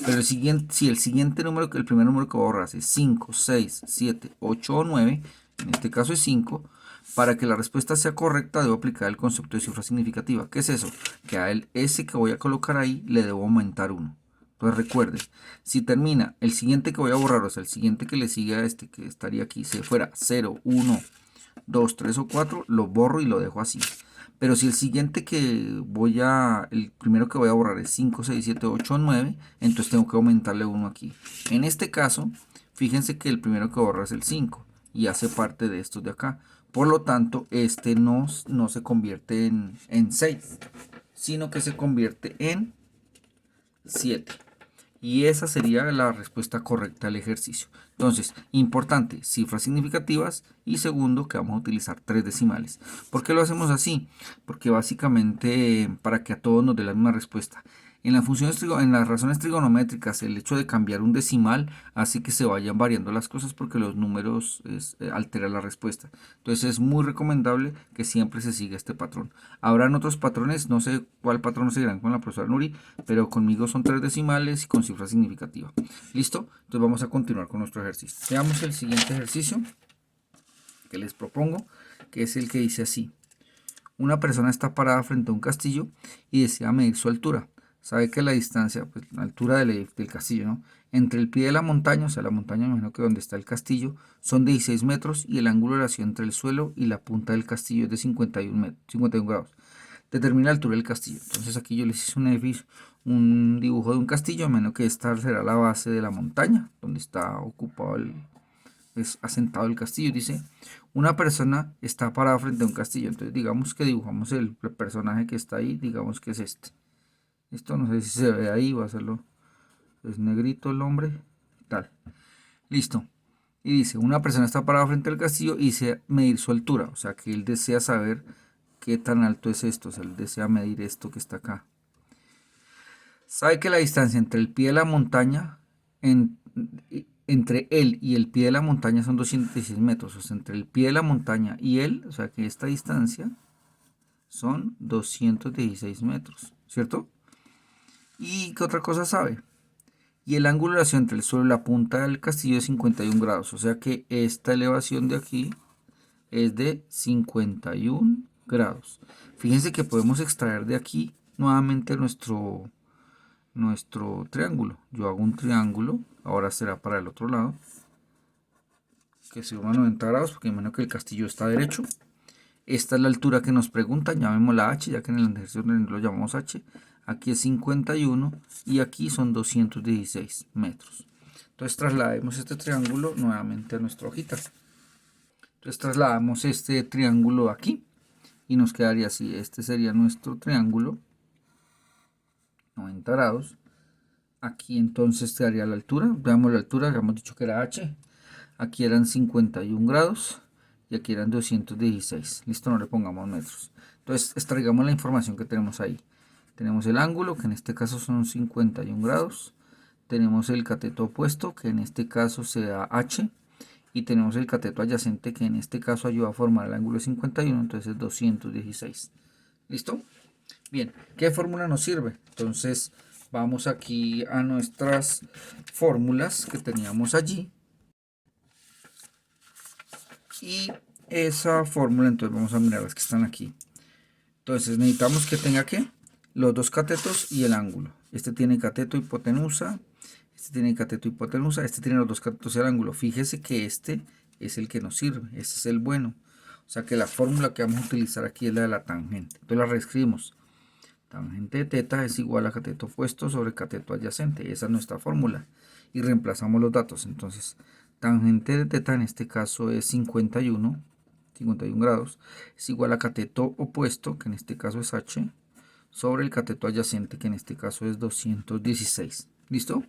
Pero si el siguiente número, el primer número que borras es 5, 6, 7, 8 o 9, en este caso es 5, para que la respuesta sea correcta debo aplicar el concepto de cifra significativa. ¿Qué es eso? Que a el S que voy a colocar ahí le debo aumentar 1. Entonces recuerde, si termina el siguiente que voy a borrar, o sea, el siguiente que le sigue a este que estaría aquí, si fuera 0, 1, 2, 3 o 4, lo borro y lo dejo así. Pero si el siguiente el primero que voy a borrar es 5, 6, 7, 8 o 9, entonces tengo que aumentarle 1 aquí. En este caso, fíjense que el primero que borra es el 5 y hace parte de estos de acá. Por lo tanto, este no se convierte en 6, sino que se convierte en 7. Y esa sería la respuesta correcta al ejercicio. Entonces, importante, cifras significativas y segundo, que vamos a utilizar 3 decimales. ¿Por qué lo hacemos así? Porque básicamente para que a todos nos dé la misma respuesta. En las razones trigonométricas, el hecho de cambiar un decimal hace que se vayan variando las cosas porque los números alteran la respuesta. Entonces es muy recomendable que siempre se siga este patrón. Habrán otros patrones, no sé cuál patrón seguirán con la profesora Nuri, pero conmigo son 3 decimales y con cifra significativa. ¿Listo? Entonces vamos a continuar con nuestro ejercicio. Veamos el siguiente ejercicio que les propongo, que es el que dice así. Una persona está parada frente a un castillo y desea medir su altura. Sabe que la distancia, pues la altura del castillo, ¿no? Entre el pie de la montaña, o sea, la montaña, me imagino que donde está el castillo, son 16 metros y el ángulo de relación entre el suelo y la punta del castillo es de 51 grados. Determina la altura del castillo. Entonces aquí yo les hice un dibujo de un castillo, a menos que esta será la base de la montaña, donde está ocupado es asentado el castillo. Dice, una persona está parada frente a un castillo. Entonces digamos que dibujamos el personaje que está ahí, digamos que es este. Esto no sé si se ve ahí, va a hacerlo. Es negrito el hombre, tal. Listo. Y dice, una persona está parada frente al castillo y desea medir su altura. O sea que él desea saber qué tan alto es esto. O sea, él desea medir esto que está acá. Sabe que la distancia entre el pie de la montaña, entre él y el pie de la montaña son 216 metros. O sea, entre el pie de la montaña y él, o sea que esta distancia son 216 metros, ¿cierto? ¿Y qué otra cosa sabe? Y el ángulo de elevación entre el suelo y la punta del castillo es 51 grados. O sea que esta elevación de aquí es de 51 grados. Fíjense que podemos extraer de aquí nuevamente nuestro triángulo. Yo hago un triángulo, ahora será para el otro lado, que se a 90 grados, porque imagino que el castillo está derecho. Esta es la altura que nos preguntan, llamémosla H, ya que en el ejercicio lo llamamos H. Aquí es 51 y aquí son 216 metros. Entonces traslademos este triángulo nuevamente a nuestra hojita. Entonces trasladamos este triángulo aquí y nos quedaría así. Este sería nuestro triángulo, 90 grados. Aquí entonces te daría la altura. Veamos la altura, habíamos dicho que era H. Aquí eran 51 grados y aquí eran 216. Listo, no le pongamos metros. Entonces extraigamos la información que tenemos ahí. Tenemos el ángulo, que en este caso son 51 grados. Tenemos el cateto opuesto, que en este caso sea H. Y tenemos el cateto adyacente, que en este caso ayuda a formar el ángulo de 51, entonces es 216. ¿Listo? Bien, ¿qué fórmula nos sirve? Entonces vamos aquí a nuestras fórmulas que teníamos allí. Y esa fórmula, entonces vamos a mirar las que están aquí. Entonces necesitamos que tenga ¿qué? Los dos catetos y el ángulo. Este tiene cateto, hipotenusa. Este tiene cateto, hipotenusa. Este tiene los dos catetos y el ángulo. Fíjese que este es el que nos sirve. Este es el bueno. O sea que la fórmula que vamos a utilizar aquí es la de la tangente. Entonces la reescribimos. Tangente de teta es igual a cateto opuesto sobre cateto adyacente. Esa es nuestra fórmula. Y reemplazamos los datos. Entonces, tangente de teta en este caso es 51 grados. Es igual a cateto opuesto, que en este caso es H, sobre el cateto adyacente, que en este caso es 216. ¿Listo?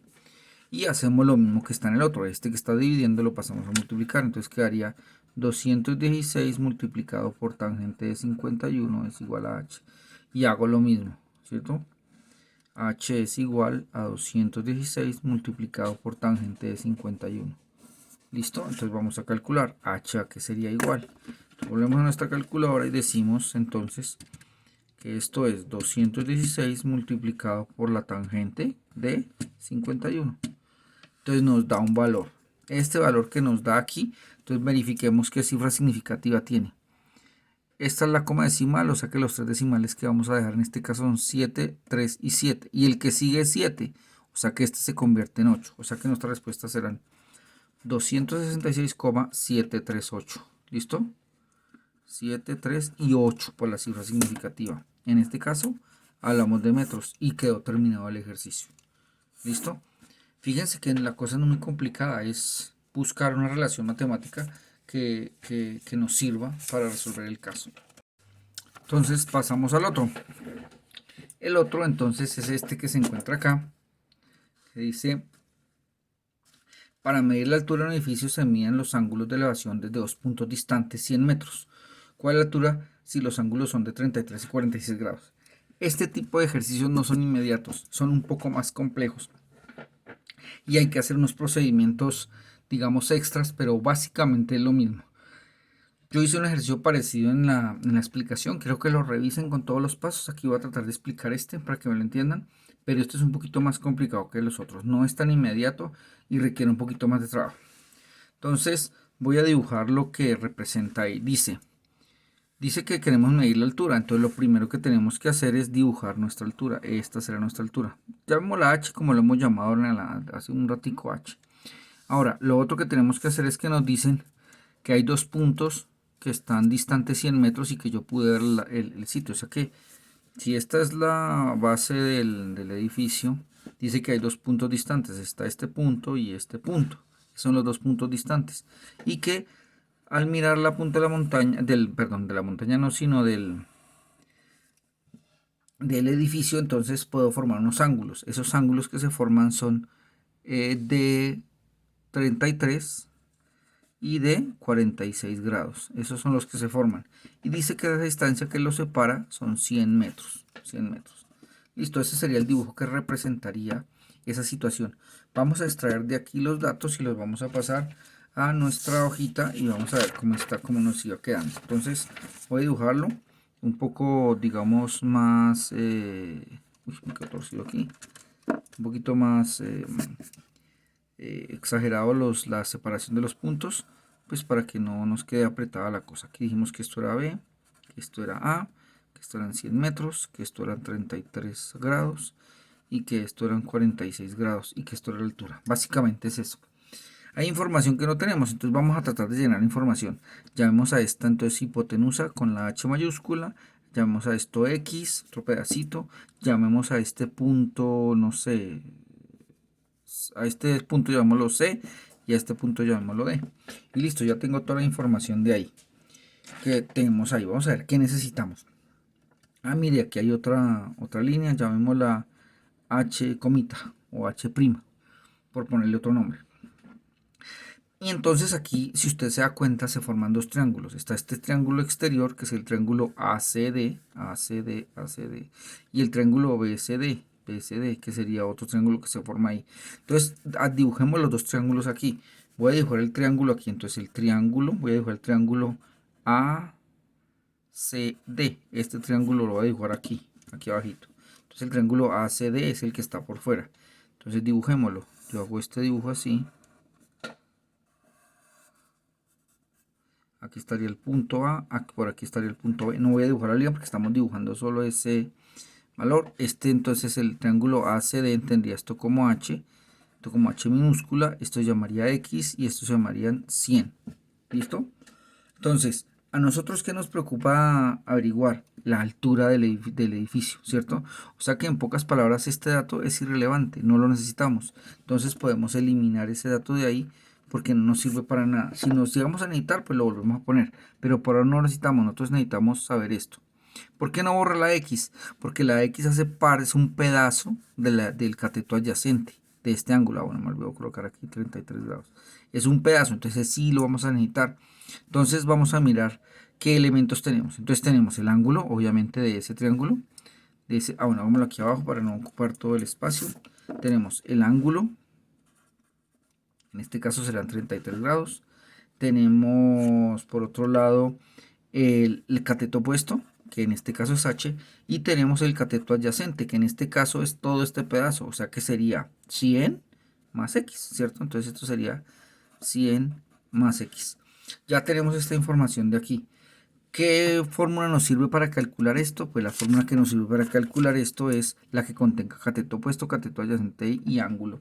y hacemos lo mismo que está en el otro. Este que está dividiendo lo pasamos a multiplicar, entonces quedaría 216 multiplicado por tangente de 51 es igual a h. Y hago lo mismo, ¿cierto? H es igual a 216 multiplicado por tangente de 51. ¿Listo? Entonces vamos a calcular h a que sería igual. Entonces volvemos a nuestra calculadora y decimos entonces que esto es 216 multiplicado por la tangente de 51. Entonces nos da un valor. Este valor que nos da aquí, entonces verifiquemos qué cifra significativa tiene. Esta es la coma decimal, o sea que los tres decimales que vamos a dejar en este caso son 7, 3 y 7. Y el que sigue es 7, o sea que este se convierte en 8. O sea que nuestras respuestas serán 266,738. ¿Listo? 7, 3 y 8 por la cifra significativa. En este caso hablamos de metros y quedó terminado el ejercicio. ¿Listo? Fíjense que la cosa no es muy complicada, es buscar una relación matemática que nos sirva para resolver el caso. Entonces pasamos al otro. El otro entonces es este que se encuentra acá, que dice: para medir la altura de un edificio se miden los ángulos de elevación desde dos puntos distantes 100 metros. ¿Cuál es la altura si los ángulos son de 33 y 46 grados? Este tipo de ejercicios no son inmediatos, son un poco más complejos. Y hay que hacer unos procedimientos, digamos, extras, pero básicamente es lo mismo. Yo hice un ejercicio parecido en la explicación, creo que lo revisen con todos los pasos. Aquí voy a tratar de explicar este para que me lo entiendan, pero este es un poquito más complicado que los otros, no es tan inmediato y requiere un poquito más de trabajo. Entonces voy a dibujar lo que representa ahí. Dice que queremos medir la altura, entonces lo primero que tenemos que hacer es dibujar nuestra altura. Esta será nuestra altura. Llamémosla h como lo hemos llamado hace un ratico h. Ahora, lo otro que tenemos que hacer es que nos dicen que hay dos puntos que están distantes 100 metros y que yo pude ver el sitio. O sea que si esta es la base del edificio, dice que hay dos puntos distantes. Está este punto y este punto. Son los dos puntos distantes. Y que al mirar la punta de la montaña, perdón, de la montaña no, sino del edificio, entonces puedo formar unos ángulos. Esos ángulos que se forman son de 33 y de 46 grados. Esos son los que se forman. Y dice que la distancia que los separa son 100 metros. 100 metros. Listo, ese sería el dibujo que representaría esa situación. Vamos a extraer de aquí los datos y los vamos a pasar a nuestra hojita y vamos a ver cómo está, cómo nos iba quedando. Entonces voy a dibujarlo un poco, digamos, más... me quedo torcido aquí. Un poquito más... exagerado la separación de los puntos, pues para que no nos quede apretada la cosa. Aquí dijimos que esto era B, que esto era A, que esto eran 100 metros, que esto eran 33 grados y que esto eran 46 grados y que esto era la altura. Básicamente es eso. Hay información que no tenemos, entonces vamos a tratar de llenar información. Llamemos a esta entonces hipotenusa con la H mayúscula, llamemos a esto X, otro pedacito, llamemos a este punto, no sé, a este punto llamémoslo C y a este punto llamémoslo D. Y listo, ya tengo toda la información de ahí que tenemos ahí. Vamos a ver qué necesitamos. Ah, mire, aquí hay otra línea, llamémosla H comita o H prima, por ponerle otro nombre. Y entonces aquí, si usted se da cuenta, se forman dos triángulos. Está este triángulo exterior, que es el triángulo ACD, ACD, ACD, y el triángulo BCD, BCD, que sería otro triángulo que se forma ahí. Entonces, dibujemos los dos triángulos aquí. Voy a dibujar el triángulo aquí, entonces el triángulo, voy a dibujar el triángulo ACD. Este triángulo lo voy a dibujar aquí, aquí abajito. Entonces el triángulo ACD es el que está por fuera. Entonces dibujémoslo. Yo hago este dibujo así. Aquí estaría el punto A, por aquí estaría el punto B. No voy a dibujar la línea porque estamos dibujando solo ese valor. Este entonces el triángulo ACD tendría esto como H, esto como H minúscula, esto se llamaría X y esto se llamarían 100. ¿Listo? Entonces, a nosotros que nos preocupa averiguar la altura del edificio, ¿cierto? O sea que en pocas palabras este dato es irrelevante, no lo necesitamos. Entonces podemos eliminar ese dato de ahí porque no nos sirve para nada. Si nos llegamos a necesitar, pues lo volvemos a poner. Pero por ahora no lo necesitamos, nosotros necesitamos saber esto. ¿Por qué no borra la X? Porque la X hace parte, es un pedazo del cateto adyacente. de este ángulo. Bueno, me olvidó colocar aquí 33 grados. Es un pedazo, entonces sí lo vamos a necesitar. Entonces vamos a mirar qué elementos tenemos. Entonces tenemos el ángulo, obviamente, de ese triángulo. Bueno, hagámoslo aquí abajo para no ocupar todo el espacio. Tenemos el ángulo, en este caso serán 33 grados. Tenemos por otro lado el cateto opuesto, que en este caso es h, y tenemos el cateto adyacente, que en este caso es todo este pedazo, o sea que sería 100 más x, ¿cierto? Entonces esto sería 100 más x. Ya tenemos esta información de aquí. ¿Qué fórmula nos sirve para calcular esto? Pues la fórmula que nos sirve para calcular esto es la que contenga cateto opuesto, cateto adyacente y ángulo.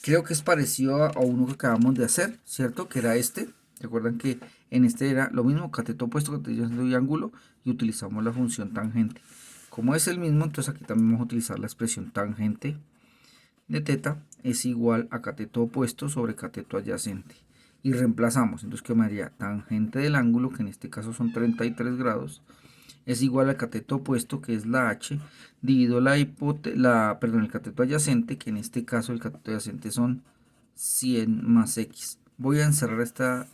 Creo que es parecido a uno que acabamos de hacer, ¿cierto? Que era este. Recuerdan que en este era lo mismo, cateto opuesto, cateto adyacente y ángulo, y utilizamos la función tangente. Como es el mismo, entonces aquí también vamos a utilizar la expresión tangente de teta es igual a cateto opuesto sobre cateto adyacente. Y reemplazamos, entonces quedaría tangente del ángulo, que en este caso son 33 grados, es igual al cateto opuesto, que es la h, dividido el cateto adyacente, que en este caso el cateto adyacente son 100 más x. Voy a encerrar esta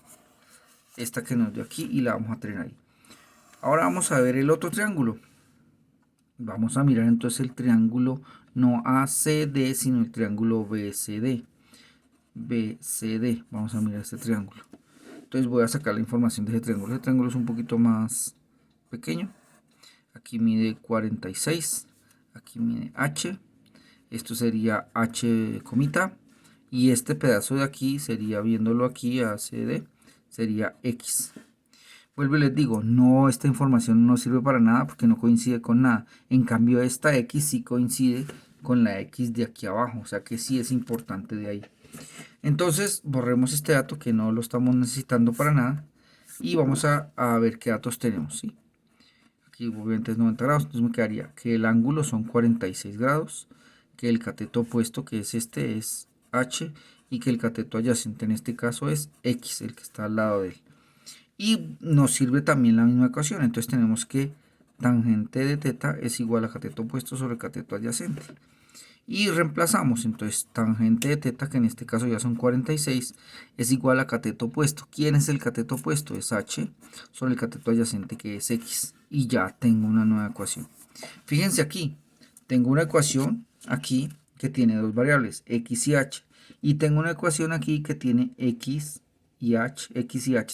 que nos dio aquí y la vamos a tener ahí. Ahora vamos a ver el otro triángulo. Vamos a mirar entonces el triángulo no ACD, sino el triángulo BCD. BCD, vamos a mirar este triángulo. Entonces voy a sacar la información de ese triángulo. Ese triángulo es un poquito más pequeño. Aquí mide 46, aquí mide h, esto sería h comita, y este pedazo de aquí sería, viéndolo aquí ACD, sería x. Vuelvo y les digo, no, esta información no sirve para nada porque no coincide con nada. En cambio esta x sí coincide con la x de aquí abajo, o sea que sí es importante de ahí. Entonces borremos este dato que no lo estamos necesitando para nada y vamos a ver qué datos tenemos, ¿sí? Aquí obviamente es 90 grados, entonces me quedaría que el ángulo son 46 grados, que el cateto opuesto, que es este, es h, y que el cateto adyacente en este caso es x, el que está al lado de él. Y nos sirve también la misma ecuación, entonces tenemos que tangente de teta es igual a cateto opuesto sobre cateto adyacente. Y reemplazamos, entonces tangente de teta, que en este caso ya son 46, es igual a cateto opuesto. ¿Quién es el cateto opuesto? Es h sobre el cateto adyacente, que es x. Y ya tengo una nueva ecuación. Fíjense aquí, tengo una ecuación aquí que tiene dos variables, x y h. Y tengo una ecuación aquí que tiene x y h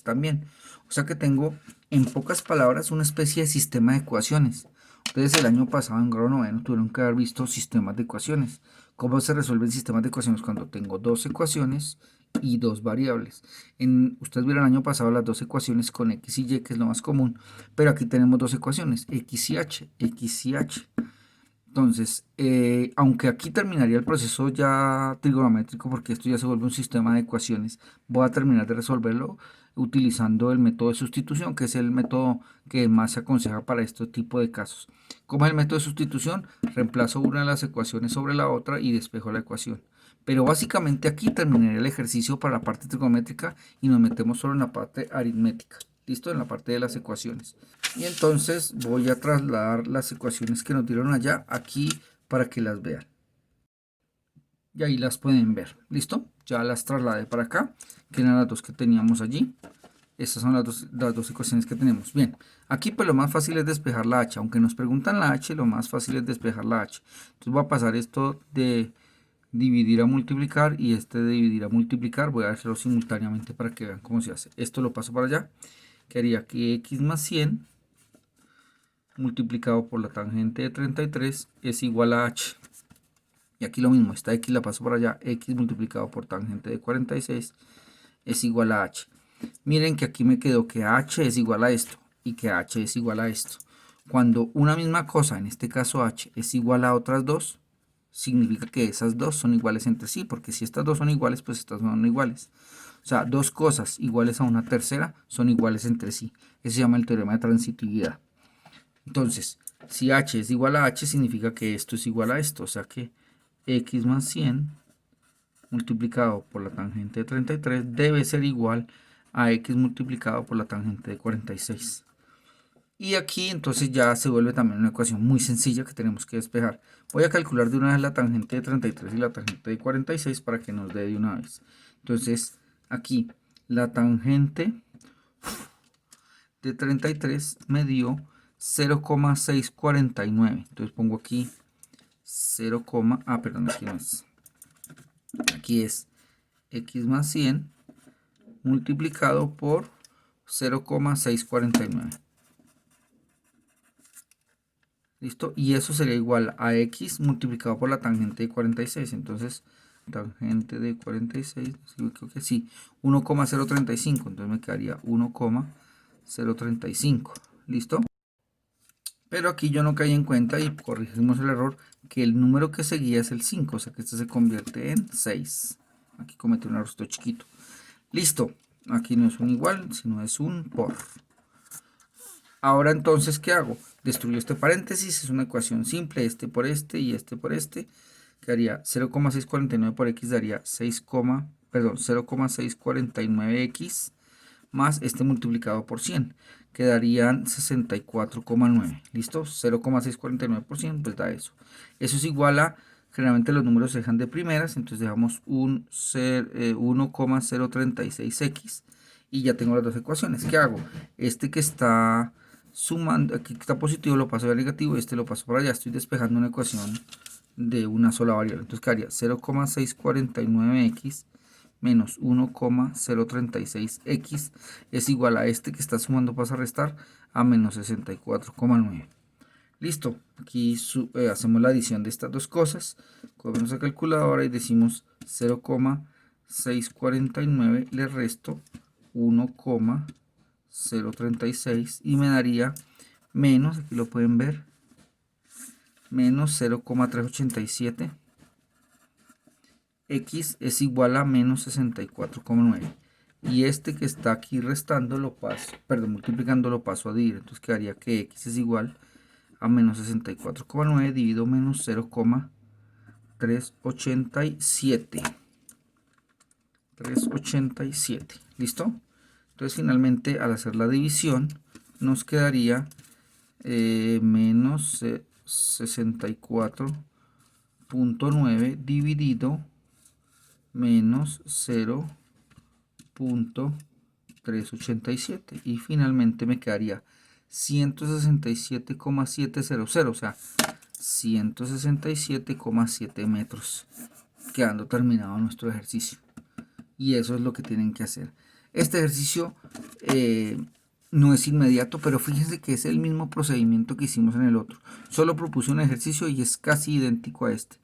también. O sea que tengo, en pocas palabras, una especie de sistema de ecuaciones. Ustedes el año pasado en grado noveno tuvieron que haber visto sistemas de ecuaciones. ¿Cómo se resuelven sistemas de ecuaciones? Cuando tengo dos ecuaciones y dos variables. Ustedes vieron el año pasado las dos ecuaciones con x y y, que es lo más común. Pero aquí tenemos dos ecuaciones, x y h, x y h. Entonces, aunque aquí terminaría el proceso ya trigonométrico, porque esto ya se vuelve un sistema de ecuaciones, voy a terminar de resolverlo utilizando el método de sustitución, que es el método que más se aconseja para este tipo de casos. ¿Cómo es el método de sustitución? Reemplazo una de las ecuaciones sobre la otra y despejo la ecuación. Pero básicamente aquí terminaría el ejercicio para la parte trigonométrica y nos metemos solo en la parte aritmética. ¿Listo? En la parte de las ecuaciones. Y entonces voy a trasladar las ecuaciones que nos dieron allá aquí para que las vean. Y ahí las pueden ver. ¿Listo? Ya las trasladé para acá, que eran las dos que teníamos allí. Estas son las dos ecuaciones que tenemos. Bien, aquí pues lo más fácil es despejar la h. Aunque nos preguntan la h, lo más fácil es despejar la h. Entonces voy a pasar esto de dividir a multiplicar y este de dividir a multiplicar. Voy a hacerlo simultáneamente para que vean cómo se hace. Esto lo paso para allá. Quedaría que x más 100 multiplicado por la tangente de 33 es igual a h. Y aquí lo mismo, esta x la paso para allá, x multiplicado por tangente de 46 es igual a h. Miren que aquí me quedó que h es igual a esto y que h es igual a esto. Cuando una misma cosa, en este caso h, es igual a otras dos, significa que esas dos son iguales entre sí, porque si estas dos son iguales, pues estas no son iguales. O sea, dos cosas iguales a una tercera son iguales entre sí. Eso se llama el teorema de transitividad. Entonces, si h es igual a h, significa que esto es igual a esto. O sea que x más 100 multiplicado por la tangente de 33 debe ser igual a x multiplicado por la tangente de 46. Y aquí entonces ya se vuelve también una ecuación muy sencilla que tenemos que despejar. Voy a calcular de una vez la tangente de 33 y la tangente de 46 para que nos dé de una vez. Entonces aquí la tangente de 33 me dio 0,649. Entonces pongo aquí 0, perdón, aquí no es. Aquí es x más 100 multiplicado por 0,649. ¿Listo? Y eso sería igual a x multiplicado por la tangente de 46. Entonces, tangente de 46, creo que sí, 1,035. Entonces me quedaría 1,035. ¿Listo? Pero aquí yo no caí en cuenta y corregimos el error que el número que seguía es el 5. O sea que este se convierte en 6. Aquí cometí un error chiquito. Listo. Aquí no es un igual, sino es un por. Ahora entonces, ¿qué hago? Destruyo este paréntesis, es una ecuación simple, este por este y este por este. Quedaría 0,649 por x daría 0,649x más este multiplicado por 100. Quedarían 64,9. ¿Listo? 0,649 por 100, pues da eso. Eso es igual a, generalmente los números se dejan de primeras, entonces dejamos un 1,036x y ya tengo las dos ecuaciones. ¿Qué hago? Este que está sumando, aquí está positivo, lo paso a negativo, este lo paso por allá. Estoy despejando una ecuación de una sola variable. Entonces quedaría 0,649x menos 1,036x es igual a este que está sumando, pasa a restar, a menos 64,9. Listo, aquí hacemos la adición de estas dos cosas, cogemos la calculadora y decimos 0,649 le resto 1,036 y me daría menos, aquí lo pueden ver, menos 0,387. X es igual a menos 64,9. Y este que está aquí restando lo paso, perdón, multiplicando lo paso a dividir. Entonces quedaría que X es igual a menos 64,9 dividido menos 0,387. 387. ¿Listo? Entonces finalmente al hacer la división nos quedaría menos 64,9 dividido menos 0,387 y finalmente me quedaría 167,700, o sea 167,7 metros, quedando terminado nuestro ejercicio. Y eso es lo que tienen que hacer. Este ejercicio no es inmediato, pero fíjense que es el mismo procedimiento que hicimos en el otro. Solo propuse un ejercicio y es casi idéntico a este.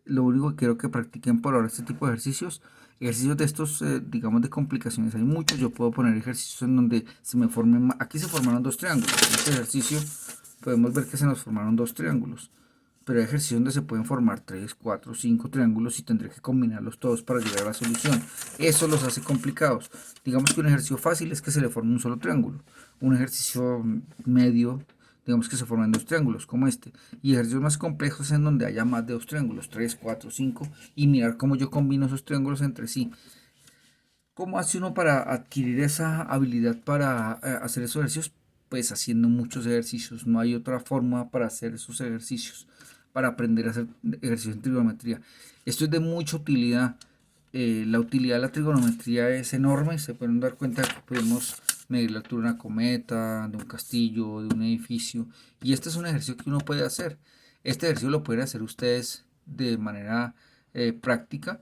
Lo único que quiero que practiquen por ahora este tipo de ejercicios de estos, digamos, de complicaciones hay muchos. Yo puedo poner ejercicios en donde se me formen, aquí se formaron dos triángulos. En este ejercicio podemos ver que se nos formaron dos triángulos, pero hay ejercicios donde se pueden formar 3, 4, 5 triángulos y tendré que combinarlos todos para llegar a la solución. Eso los hace complicados. Digamos que un ejercicio fácil es que se le forme un solo triángulo. Un ejercicio medio, digamos que se forman dos triángulos como este. Y ejercicios más complejos en donde haya más de dos triángulos, 3, 4, 5, y mirar cómo yo combino esos triángulos entre sí. ¿Cómo hace uno para adquirir esa habilidad para hacer esos ejercicios? Pues haciendo muchos ejercicios. No hay otra forma para hacer esos ejercicios, para aprender a hacer ejercicios en trigonometría. Esto es de mucha utilidad. La utilidad de la trigonometría es enorme. Se pueden dar cuenta que podemos medir la altura de una cometa, de un castillo, de un edificio. Y este es un ejercicio que uno puede hacer. Este ejercicio lo pueden hacer ustedes de manera práctica,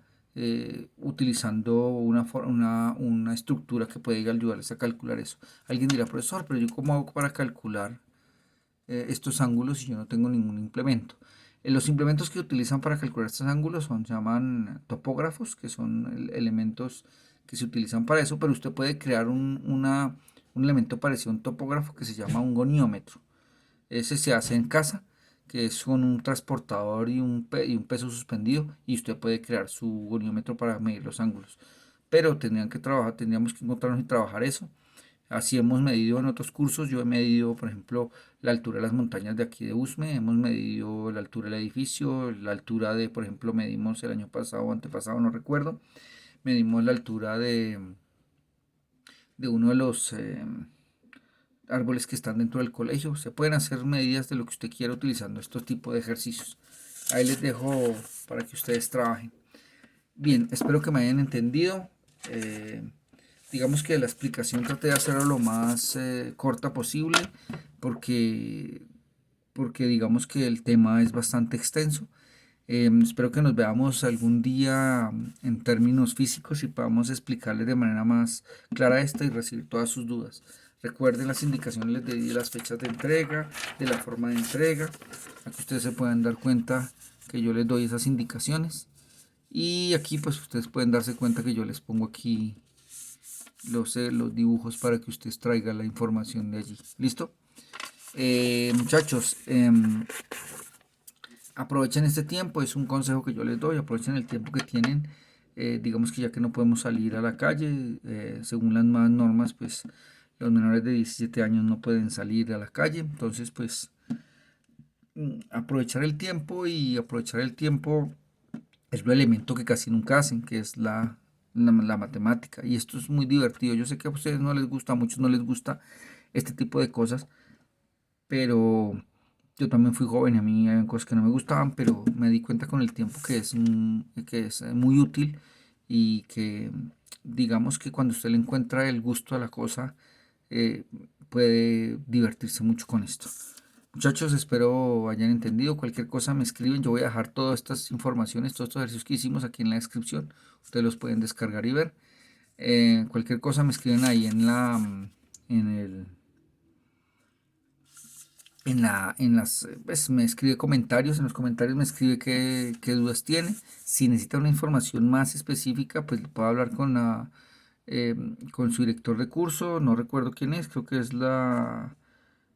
utilizando una estructura que puede ayudarles a calcular eso. Alguien dirá, profesor, pero yo cómo hago para calcular estos ángulos si yo no tengo ningún implemento. Los implementos que utilizan para calcular estos ángulos se llaman topógrafos, que son elementos que se utilizan para eso, pero usted puede crear un elemento parecido a un topógrafo que se llama un goniómetro. Ese se hace en casa, que es con un transportador y un peso suspendido, y usted puede crear su goniómetro para medir los ángulos. Pero tendríamos que encontrarnos y trabajar eso. Así hemos medido en otros cursos. Yo he medido, por ejemplo, la altura de las montañas de aquí de Usme. Hemos medido la altura del edificio, la altura de, por ejemplo, medimos el año pasado o antepasado, no recuerdo. Medimos la altura de uno árboles que están dentro del colegio. Se pueden hacer medidas de lo que usted quiera utilizando estos tipos de ejercicios. Ahí les dejo para que ustedes trabajen. Bien, espero que me hayan entendido. Digamos que la explicación traté de hacerlo lo más corta posible porque, porque digamos que el tema es bastante extenso. Espero que nos veamos algún día en términos físicos y podamos explicarles de manera más clara esta y recibir todas sus dudas. Recuerden las indicaciones de las fechas de entrega, de la forma de entrega, para que ustedes se puedan dar cuenta que yo les doy esas indicaciones. Y aquí pues ustedes pueden darse cuenta que yo les pongo aquí los dibujos para que ustedes traigan la información de allí. ¿Listo? Muchachos, aprovechen este tiempo, es un consejo que yo les doy, aprovechen el tiempo que tienen. Digamos que ya que no podemos salir a la calle, según las nuevas normas, pues los menores de 17 años no pueden salir a la calle, entonces pues aprovechar el tiempo y aprovechar el tiempo es un elemento que casi nunca hacen, que es la matemática. Y esto es muy divertido. Yo sé que a ustedes no les gusta, a muchos no les gusta este tipo de cosas, pero yo también fui joven y a mí había cosas que no me gustaban, pero me di cuenta con el tiempo que es muy útil y que digamos que cuando usted le encuentra el gusto a la cosa, eh, puede divertirse mucho con esto. Muchachos, espero hayan entendido. Cualquier cosa me escriben. Yo voy a dejar todas estas informaciones, todos estos ejercicios que hicimos aquí en la descripción. Ustedes los pueden descargar y ver. Cualquier cosa me escriben ahí en el, en las, pues me escribe comentarios. En los comentarios me escribe qué dudas tiene. Si necesita una información más específica, pues puedo hablar con su director de curso. No recuerdo quién es. Creo que es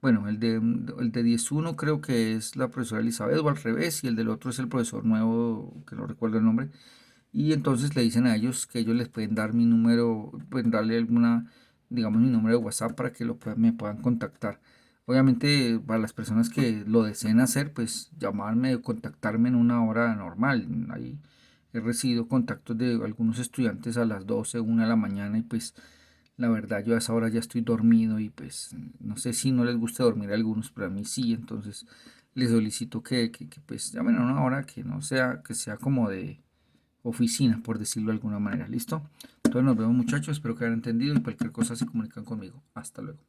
bueno, el de 10.1 creo que es la profesora Elizabeth o al revés, y el del otro es el profesor nuevo, que no recuerdo el nombre. Y entonces le dicen a ellos que ellos les pueden dar mi número, pueden darle alguna, digamos, mi número de WhatsApp para que me puedan contactar. Obviamente, para las personas que lo deseen hacer, pues llamarme o contactarme en una hora normal. Ahí he recibido contactos de algunos estudiantes a las 12, 1 de la mañana y pues la verdad, yo a esa hora ya estoy dormido y pues no sé si no les gusta dormir a algunos, pero a mí sí, entonces les solicito que, pues llamen a una hora que sea como de oficina, por decirlo de alguna manera, ¿listo? Entonces nos vemos muchachos, espero que hayan entendido y cualquier cosa se comunican conmigo. Hasta luego.